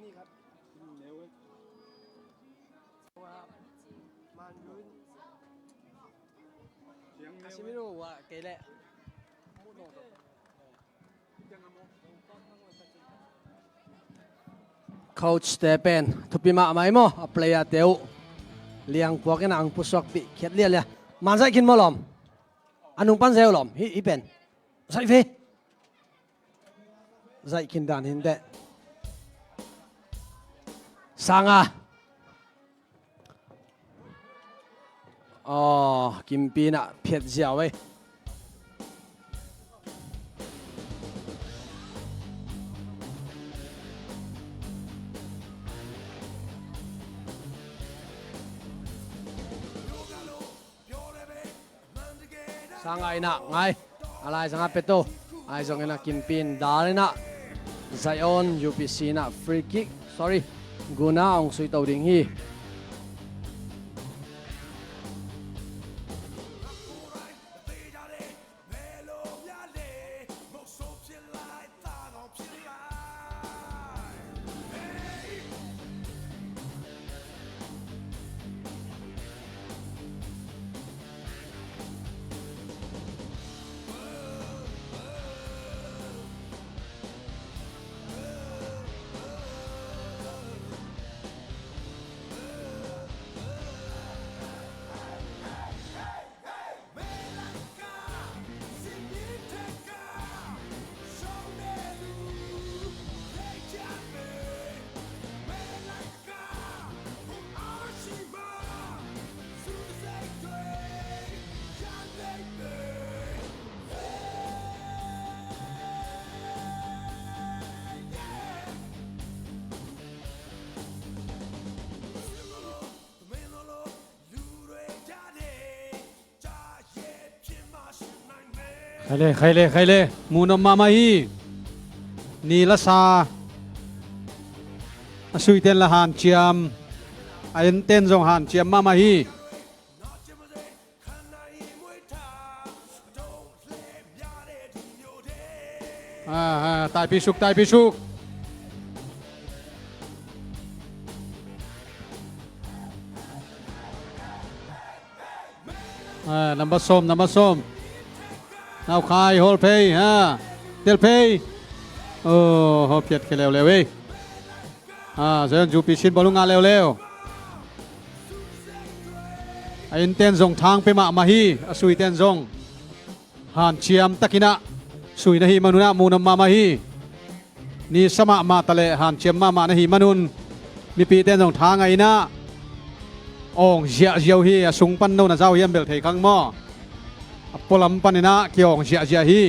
นี่ครับเร็วเลยว่ามันยืนคาซิมิโร่ว่าเกเรโค้ชเตเปนทุบปีมาไม่มั้งเพลย์เตวเลี้ยงพวกกันอังผู้สอกปีเขียดเลี้ยเลยมันใส่กินมาหลอมอันนุ่งปั้นเซลหลอมฮิเป็นใส่เฟZai kindan hinde Sanga Kimpi na phiet jiao ấy Sanga ina ngai alai sanga peto ai zong ina Kimpin dalina Zion UPC na free kick sorry guna ong sui tàu ding hiใครเลยมูนมามาฮีนีละซาสุยเตนละหานเจียมไอเอ็นเตนจงหานเจียมมาฮีตายพิชุกน้ำผสมNow Kai hold pay Del pay เฮาเพียดกันแล้วเว้ยเซินจูปิชินบอลลงงานเร็วไอ้เต้นส่งทางไปมาฮีสุยเต้นส่งหานเชียมตะกินะสุยนะฮีมนุนะมูนมาฮีนี่สมะมาตะเลหานเชียมมานะฮีมนุนมีปีเต้นส่งทางไงนะองเจียเจียวฮีสุงปันโนนะเจ้าเยี่ยมเบลเทคังหม้อปลัมปันนะเกี่ยวองเจียเจียฮี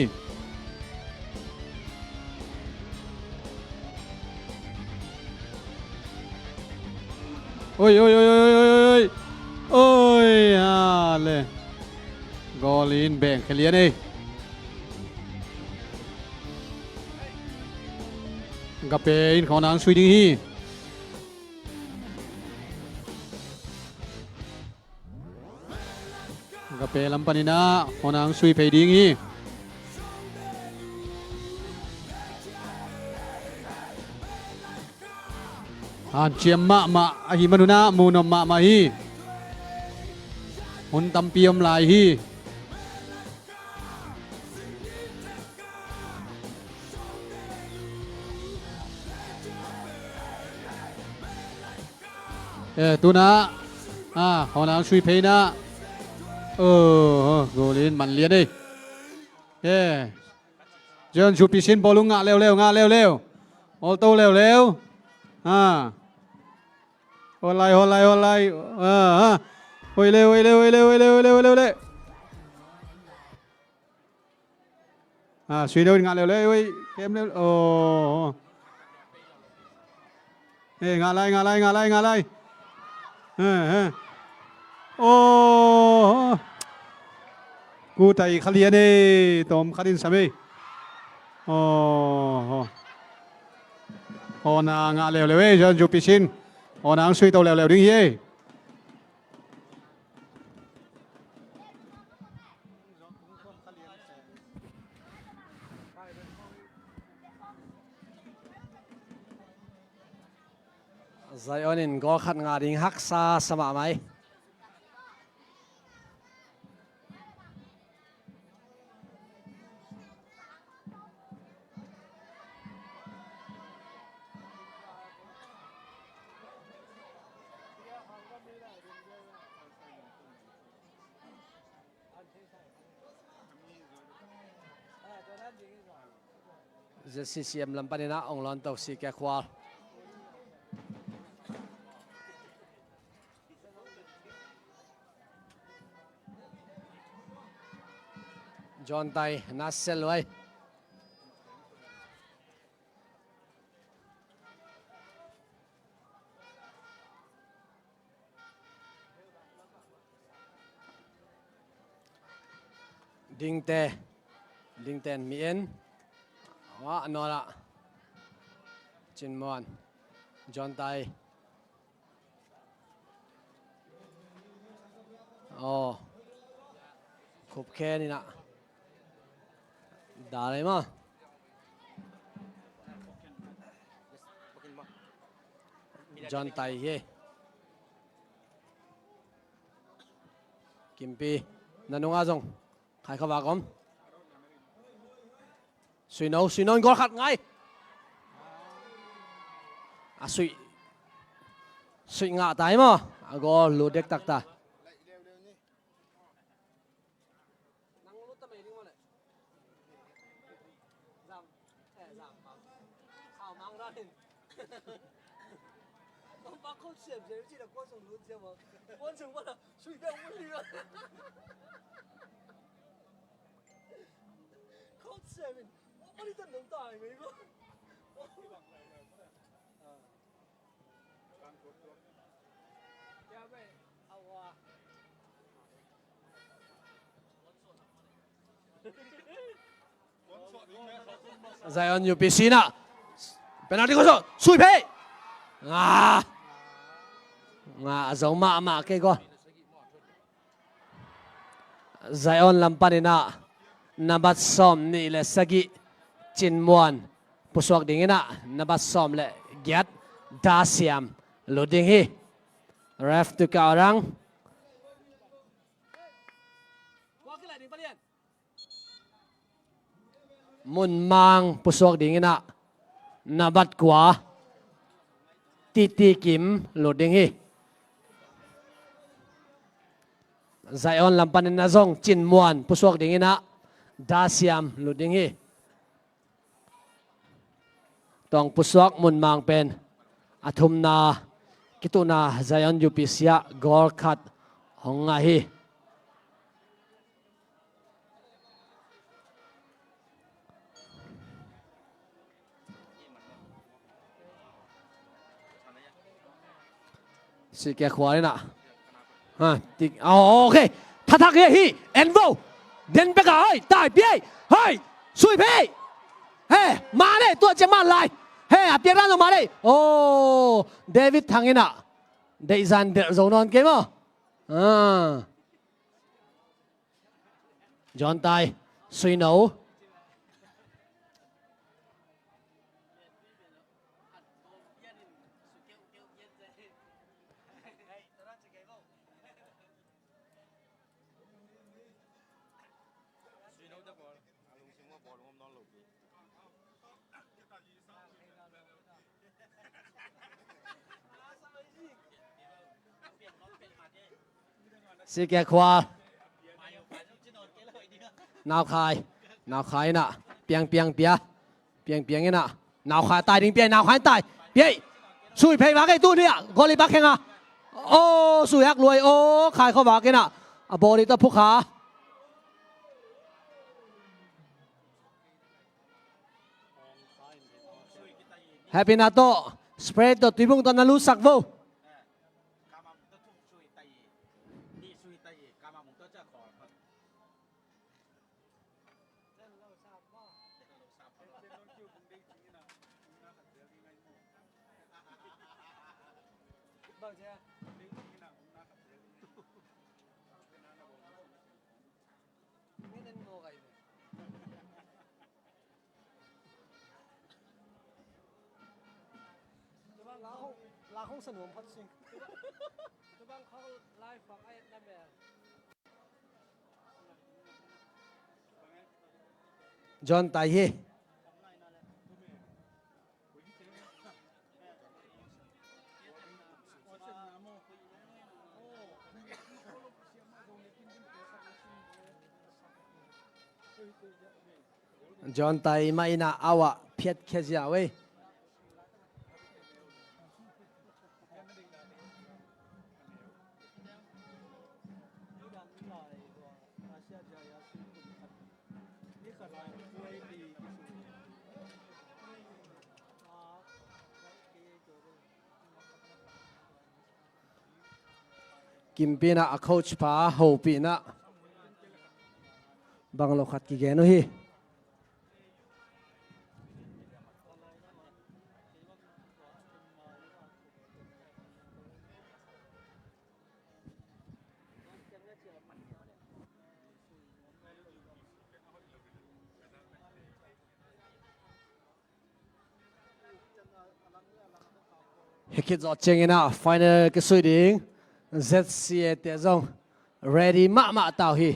โอ้ยเลยกอลินแบ่งเคลียร์นี่กับเป็นของนางสวีดิงฮีกับเป็นลำปานินะของนางสวีเพดิงฮีอันเชียมมาอาฮิมนุนะมูนมาฮีหุ่นตำเปียมลายฮีตัวนะของนางช่วยเพย์นะโกลินมันเลียนดิเจนชูปิชินบอลลุงงะเร็วออโต้เร็วโอไลโอ้ยเร็วช่วยเร็วงานเร็วเว้ยเกมเร็วโอ้งานอะไรโอ้กูไตขลียนี่ตอมคดินสามีนางานเร็วเว้ยจนจูปิชินนางช่วยตัวเร็วดิ้งเฮ้ไซออนินก็ขัดงาดิงฮักซาสมะไหมจะซีเซียมลำปานินะองลอนตกสีแกควาลจอห์นไตนัสเซลไว้ดิงเตนมีเอ็นนอละจินมอนจอห์นไตขุบแค่นี่นะด่าอะไรมาจอห์นไตเย่กิมปีนันงอาจงใครเขาว่าก่อนสุยนอนก็ขัดไงสุยงาตายมั้งก็ลูเด็กตักตาไซออนอยู่ปีซีน่ะเป็นอะไรก็สุยเพย์จงมาเกี่ยก็ไซออนลำปานินะนับซ้อมนี่เลยสกิจินมวนผู้สวกดิ่งนะนับซ้อมเลยเกียรติดาเซียมลุดิ่งฮีเรฟตุการังมุนมังผู้สวกดิ่งนะ นาบัดกว่าตีกิมโหลดดิ้งฮีไซออนลำปันนาซงจินมวนผู้สวกดิ้งนะดาเซียมโหลดดิ้งฮีต้องผู้สวกมุนมังเป็นอาทุมนากิตุนาไซออนยูปิเซียกอลคัดหงาฮีสิแกขวาเลยนะติโอเคทักเฮีเอ็นโวเดินไปกันเฮ้ยตายเปี้ยเฮ้ยสุยเปี้ยเฮ้มาเลยตัวจะมาไล่เฮ้เปียกร้านลงมาเลยโอ้เดวิดทางนี้นะเดซันเดอร์โซนอนเกมจอห์นตายสุยโนสิแกขวานาวคายน่ะเปียงนี่น่ะนาวคายตายดิ้งเปียนาวคายตายเปียสุยเพย์มาไอ้ตู้เนี่ยกอลิบักแข่งอ่ะโอ้สุยฮักรวยโอ้ขายเข้ามากันน่ะบอลนี่ต้องพุกขาแฮปปี้นาโต้สเปรดตัวตีบุ้งตอนนั้นรู้สักโวลาห้องสนมพัดซิงจะบ้างเขาไล่ฝักไอ้นั่นแบบจอห์นตายเฮจอห์นตายไม่น่าเอาอะเพียดแค่เสียเว้ยกิมปีน่ะโค้ชพาโฮปีน่ะบังโลขัดกี่แกนุฮีเฮคิดจอดเจงนะไฟนอลก็สวยดิ้งZCA เตะจง ready มาเต่าฮี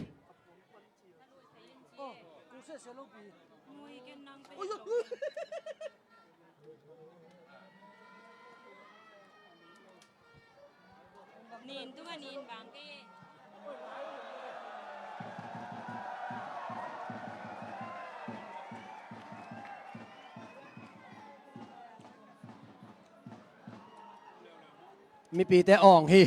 นินตัวนินบางเก้มีปีแต่อ่องฮี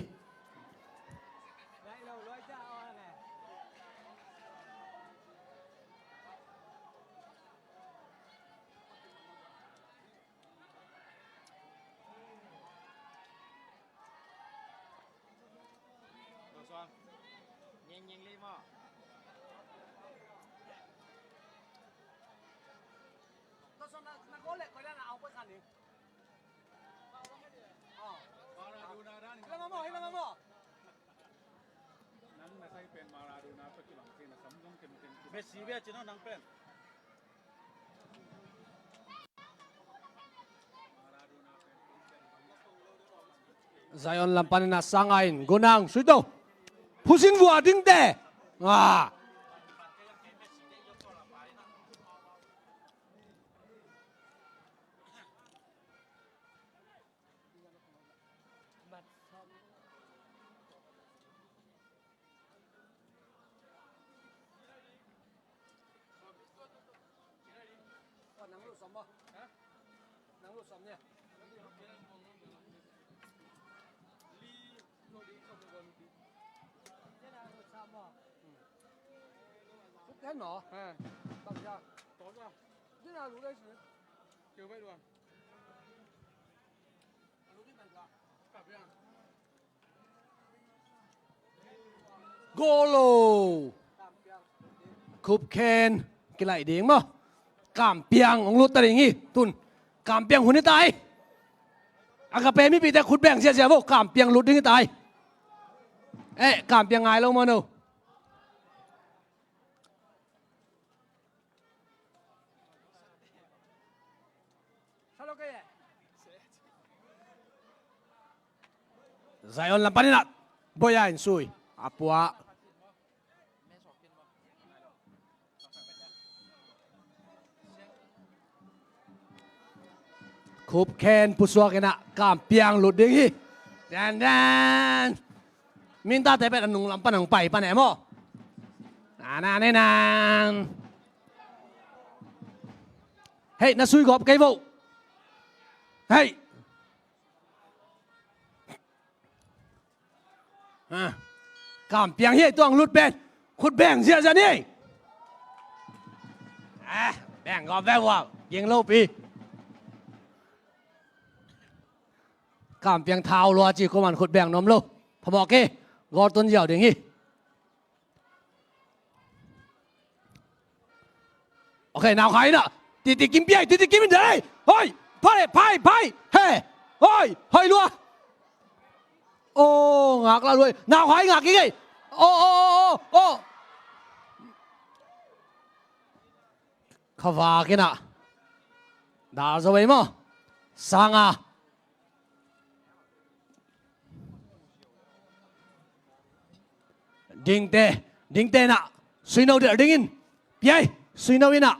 เมสซี่เวียจิโน่นังเป็นไซออนลำปันน่ะสังไงกุนังสุดโตผู้สิงวัวดิ้งเตะ บ่ฮะนั่งรถซ้อมเนี่ยทุกแค่หนอตั้งยาต่อจ้าที่น่ารู้ได้สิเกี่ยวไปด้วยรู้ที่มันกลับยังโกโลคุบเคนกิไลเดียงมั้งกามเปียงของรุตตะลิงงี้ตุนกามเปียงหุ่นนี่ตายอากาเปไม่ปีแต่ขุดแบ่งเสียๆพวกกามเปียงรุดนี่ตายเอ๊ะกามเปียงไงลงมาหนูZion lampanin na boyain suy apuaคุบแคนผู้สวกนะกามเปียงหลุดดิ้งฮีแดนมินตาแต่เป็นอันนุงลำปันของไปปะแหนมนาเนเฮ้ยน่าซุยกอบไกโวเฮ้ยกามเปียงเฮ้ยต้องหลุดเป็นขุดแบ่งเสียจะนี่แบ่งก็แว่ว่ายิงโลปีกามเปียงเท้ารัวจีก็มันขุดแบ่งนมโลพอบอกเก้กอดต้นเหยี่ยวอย่างงี้โอเคนาวใครน่ะตีกินเปียกตีกินมันได้เฮ้ยพายเฮ้ยเฮ้ยรัวโอ้งักแล้วด้วยนาวใครงักกี่ไงโอ้ข้าวากินอ่ะดาจะไปมั้งสังอ่ะดิงเตน่ะสุยโนเดือดดิ้งเปียสุยโนวิน่ะ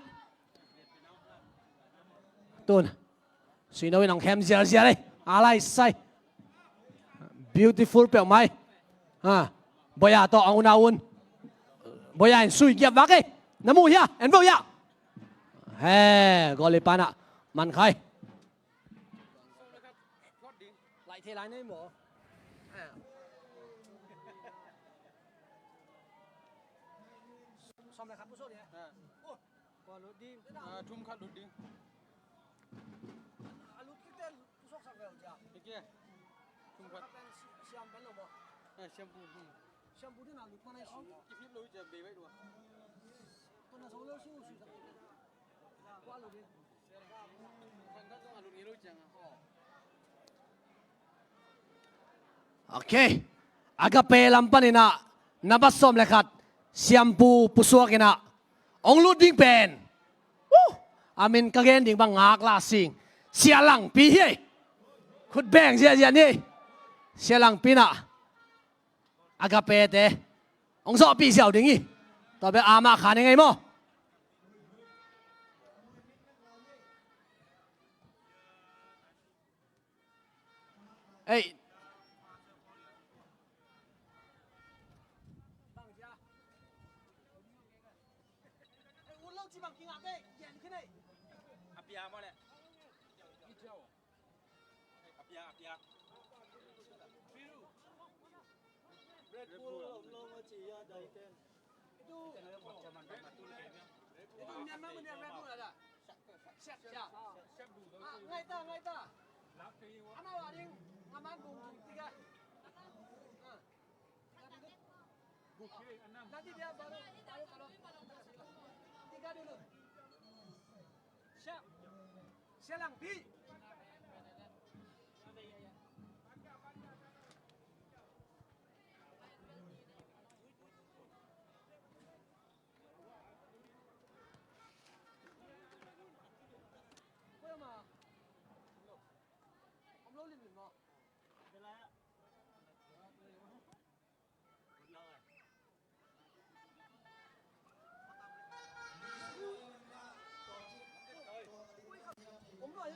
ตุนสุยโนวิน้องแคมเสียเลยอะไรใส่ beautiful เปล่าไหมบอยาต่อเอานาวนบอยาสุยเกียบวักเอ้น้ำมูเฮียเอ็นโบยาเฮ้กอลิปานะมันใครไหลเทไหลในหมอซ้อมเลยครับผู้โชคดีโอ้ก่อนรถดิ้งทุ่มคัดรถดิ้งรถที่เต้นผู้โชคสักแล้วจ้ะเมื่อกี้ทุ่มคัดเป็นเชียมเป็นหรือเปล่าเชียมปูที่น่าลุกมาในชีวิตกี่พิบรู้จะเบย์ไว้ด้วยตัวน่าสงเลือดสู้สิว่าลุกดิ้งคนก็ต้องลุกนี้รู้จังโอเคอากาเปลัมปันนี่นะนับซ้อมเลยครับเชียมปูผู้สวกนะองลุดดิ้งเป็นอามินกางเกนดิ้งบังงากลาสิงเสียหลังปีเฮ้ขุดแบ่งเสียนี่เสียหลังปีน่ะอากาเปเตองสอบปีเสียวดิ้งต่อไปอามาขายังไงมั้งเอ้ยอามาเลยอาเปียเรดบูลลงมาจียาไดเต้นดูจะมันไปมาตู้เกมเนี่ยมันเรดบูลอะไรเชฟจ้าไงตาอามาว่าดิ้งอามาบุ้งติกะบุกเลยอันนั้นนั่นที่เดียวบอลติกะดูเลยเชฟลังพี่ผมด้วย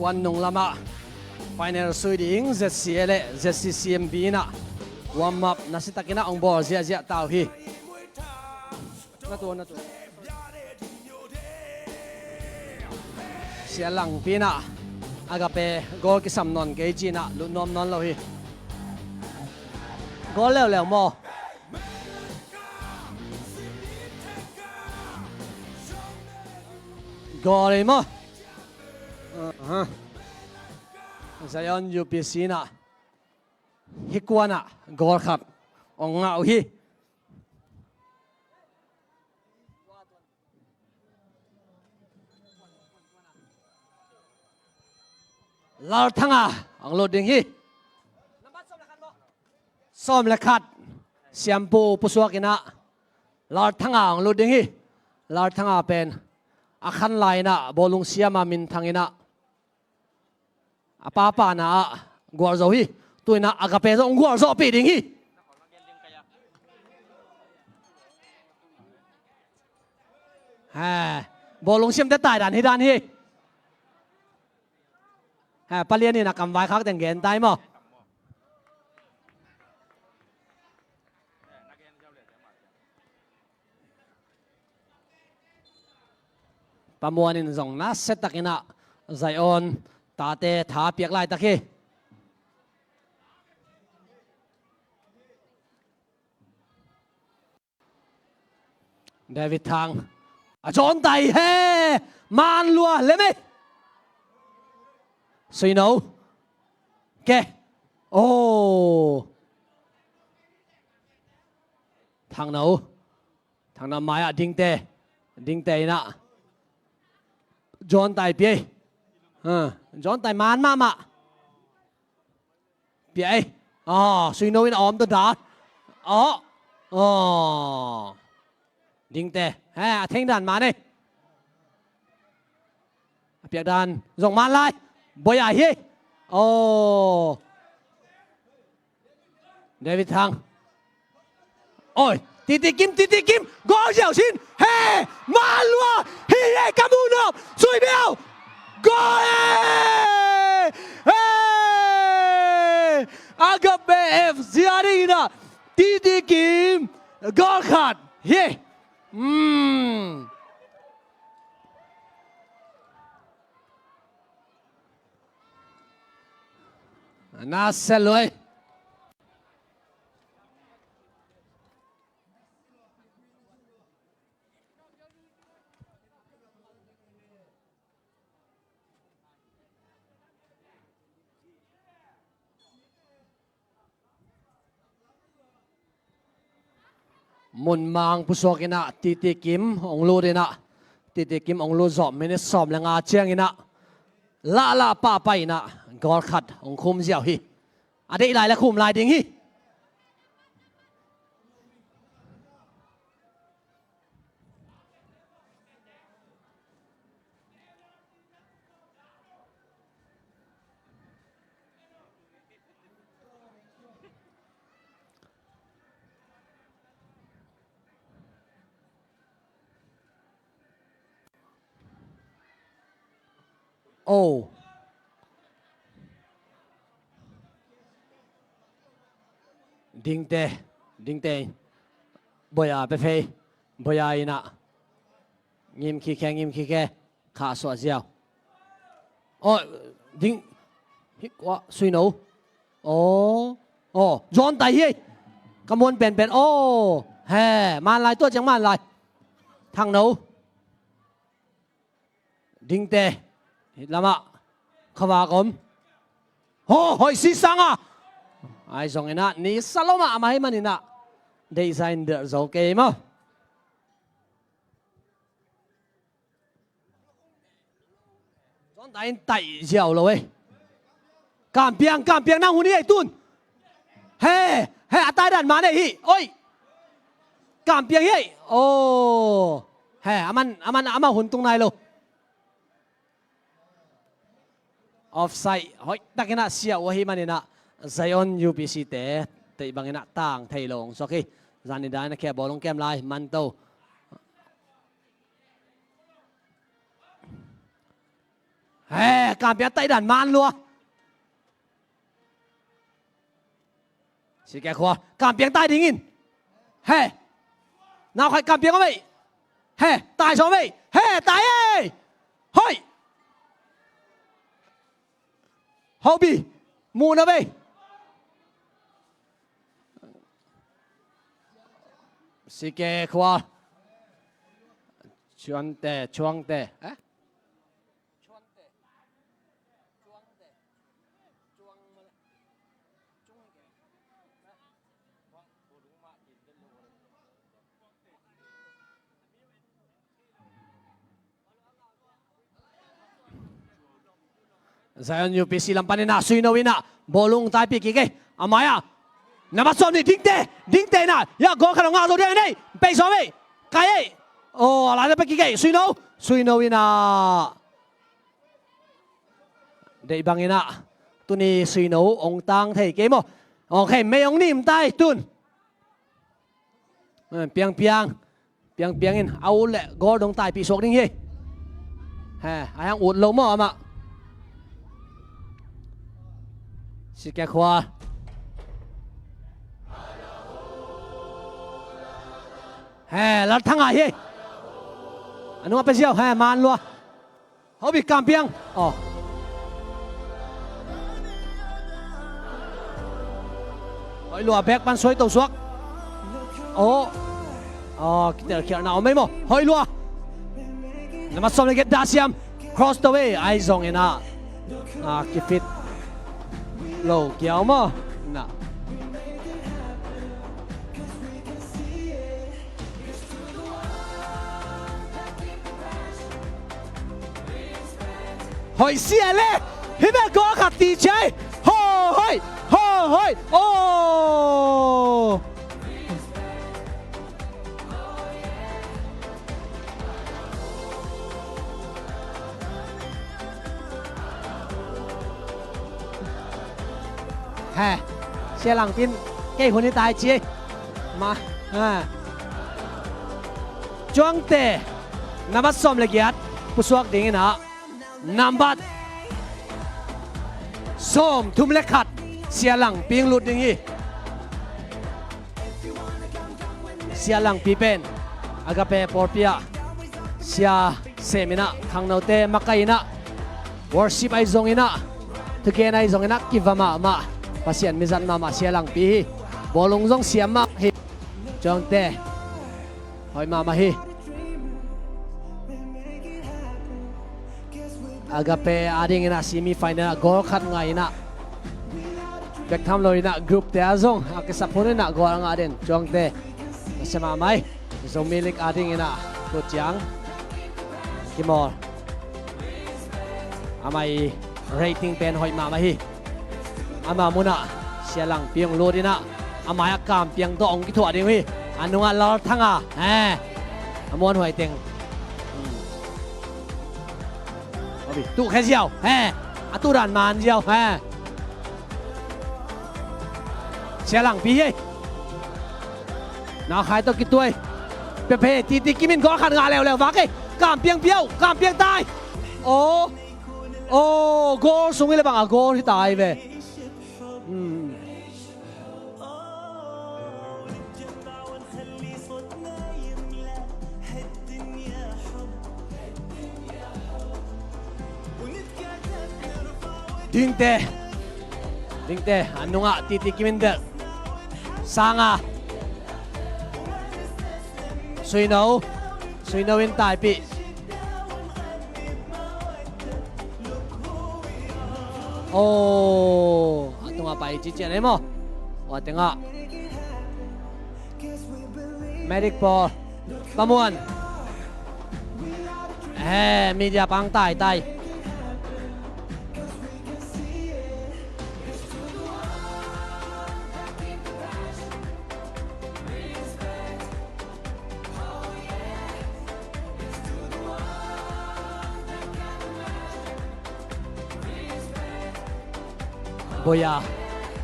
วันนงลำfinal สุดอิง ZCL ZCCMB นะวอร์มอัพนัสิตะกินะองบอลเสียตาวฮีน่าตัวเสียหลังปีนะอากาเปโกลกิสัมนนเกจีนะลุนนอมนอนเราฮีโกลแล้วมอโกลเลยมอZion UPC นะฮิกวานะโกลครับองเงาฮีลาทั้งอังโลดิงฮีซ้อมและขัดเสียมปูปุสวกินะลาทั้งอังโลดิงฮีลาทั้งเป็นอาคันไลนะบอลุงเสียมามินทางอินะapa na guar zo hi tuina agape zo guar zo pi ding hi ha bolong sim te tai dan hi dan hi ha palian ni na kam vai khak teng gen tai mo pamuanin zong na set takina Zionตาเตถาเปียกลายตะคีเดวิดทางจอนไตเฮมานลัวเลยไหมสุยโนแกโอ้ทางโนทางน้ำไม้อะดิงเตนะจอนไตเปียจอนไตมานมาเปียสุยโนวินออมตัวดาดิงเตะเท่งดันมาเนี่ยเปียกดันส่งมาไล่บอยใหญ่เฮ้เดวิดทางโอ้ยตีกิมกอเจียวชินเฮ้มาลัวเฮ้กามูโนสุยเบียวGoal! Hey! Agape F Ziarina Titi Kim Goal cut. Yeah. Naseloi. Mun mang pusok ina Titi Kim ong lu dina Titi Kim ong lu zom minit som la nga chiang ina la pa pa ina gol khat ong khum jiao hi ade lai la khum lai ding hi Oh. Ding te. Boya pe phê. Boya ina. Ngim khi khe. Kha so jiao. Oh, ding. Hit wa sui no. Oh, John tai hi. Kamon ben. Oh. He, man lai tua chang man lai. Thang no. Ding te. Lama khawagom hoi si sanga ai zong ina ni saloma mai manina design de zo ke ma zon tai jiao lo we cam piang nang huni ai tun he atai dan ma ne hi oi cam piang hi oh he aman hun tung nai lo offside hoi takina sia wa hi manina Zion UPC te bangina tang thailong so ki zani da na khe bolong kem lai man to การเปียงใต้ด่านมานลัวสิแกขวาการเปียงใต้ดิ่งอินnào phải cảm biến vậy tại sao vậy tại ơi hoi hậu bị mù nó vậy sĩ kê khoa chuan tè Zion UPC lampanin na suino wina bolong tai pi ki amaya namasom ni dingte na ya go khano nga zo de nei pe so we kai oh la de pe ki suino wina de bangina tuni suino ong tang thei ke mo okay me ong nim tai tun piang in au le go dong tai pi sok ding hi ayang ut lo mo ama sĩ kẻ khoa lát thăng ai hi anh nói bây giờ man luôn họ bị cảm biến hỏi lùa bẹc ban suối tàu suốt kita kira nào mấy mo hỏi lùa nằm xong lại get dasiam cross the way ai zong ina keep it low kéo mà nè hỏi xe lên hi bé có khát tí chơi hoi ô xe lăng tin cáiคนที่ตายจีมาจ้วงเตะนับสมเลยกีดผู้สวกดิ่งนะนับบัดส้มทุ่มเล็กขัดเสียหลังปิงหลุดอย่างนี้เสียหลังปีเป็นอากาเปปอร์เปียเสียเซมินะขังนาเตมักไกนะวอร์ชิปไอซงอินะทุกเกนไอซงอินะกิฟมาpasien mizan mama sialang pi bolong zong siam ma hi chong te hoi mama hi agape ading ina semi final gol khat ngai na bek tham loi na group te azong akisapone na gol nga den chong te sama mai zomilik ading ina to chiang kimor amai rating pen hoi mama hi ama muna sialang piang lodina amaya kam piang to ong ki thwa ding hi anunga lal thanga amon hoi teng abi tu khe jiao atu ran man jiao sialang pi hi na khai to ki tuai pe pe ti kimin go khan nga lew wa ke kam piang piao kam piang tai go sungi le bang go hi tai ve Dingte anu nga titi kiminda sanga suino in tai pi atu nga pai chi chen mo wa tenga medic ball pamuan media pang tai boya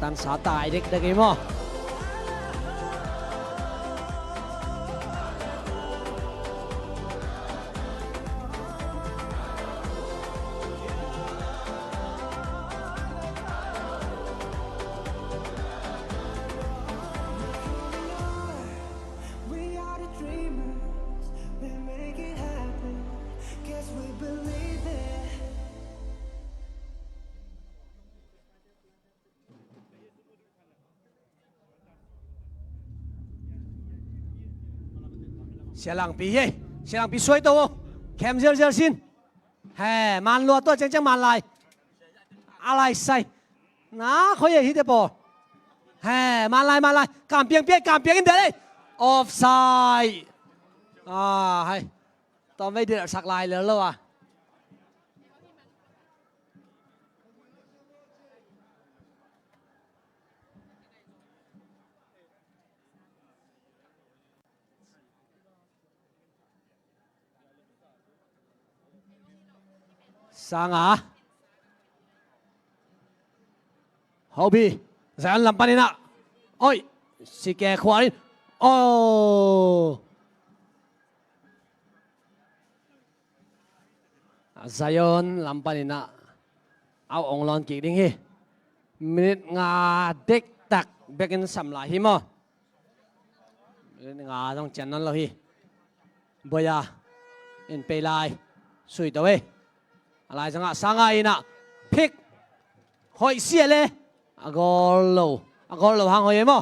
tan sa tai dek dek mo 小浪比耶小浪比水多哦 cam 0先嘿慢落多正慢来อะไรใส่นะเขาอย่าฮิตบอลเฮ้มาลายการเปียงอินเดียเลย offside ให้ตอนไม่เดือดสักลายเลยแล้วอ่ะสังHobi Zion lampanina oi si ke khwarin oh Zion lampanina au onglon ki ding hi minute nga dek tak bekin samla hi mo minute nga dong chan non lo hi boya in pe lai sui to we alai sanga ina pick hoi sia le agol lo hang hoi mo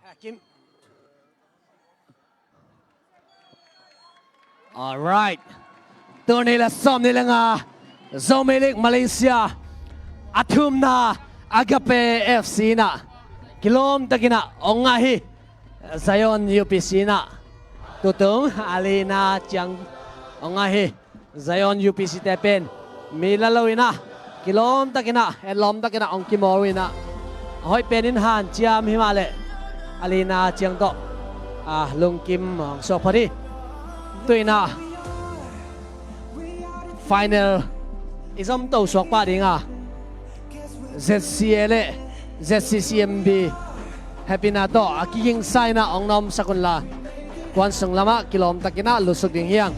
Hakim Alright ตัวนี้ละซ้อมนี่ละงาโซเมลิกมาเลเซียอาทุมนาอากาเป FC นะกิโลมตะกินะองงาฮิไซออน UPC นะตุตุงอาลีนาจังองงาฮิไซออน UPC แต่เป็นมีละลวินะกิโลมตะกินะเอลอมตะกินะองกิมอวินะหอยเป็นอินหานจามฮิมาเลอาลีนาจังโตลุงกิมของโซพอดีตัวน่ะ final อีสมโตสวกป้าดิงZCL ZCCMB Happy na to akiking sai na ong nom sa kunla kwan sung lama kilom takina lusog ding hiyang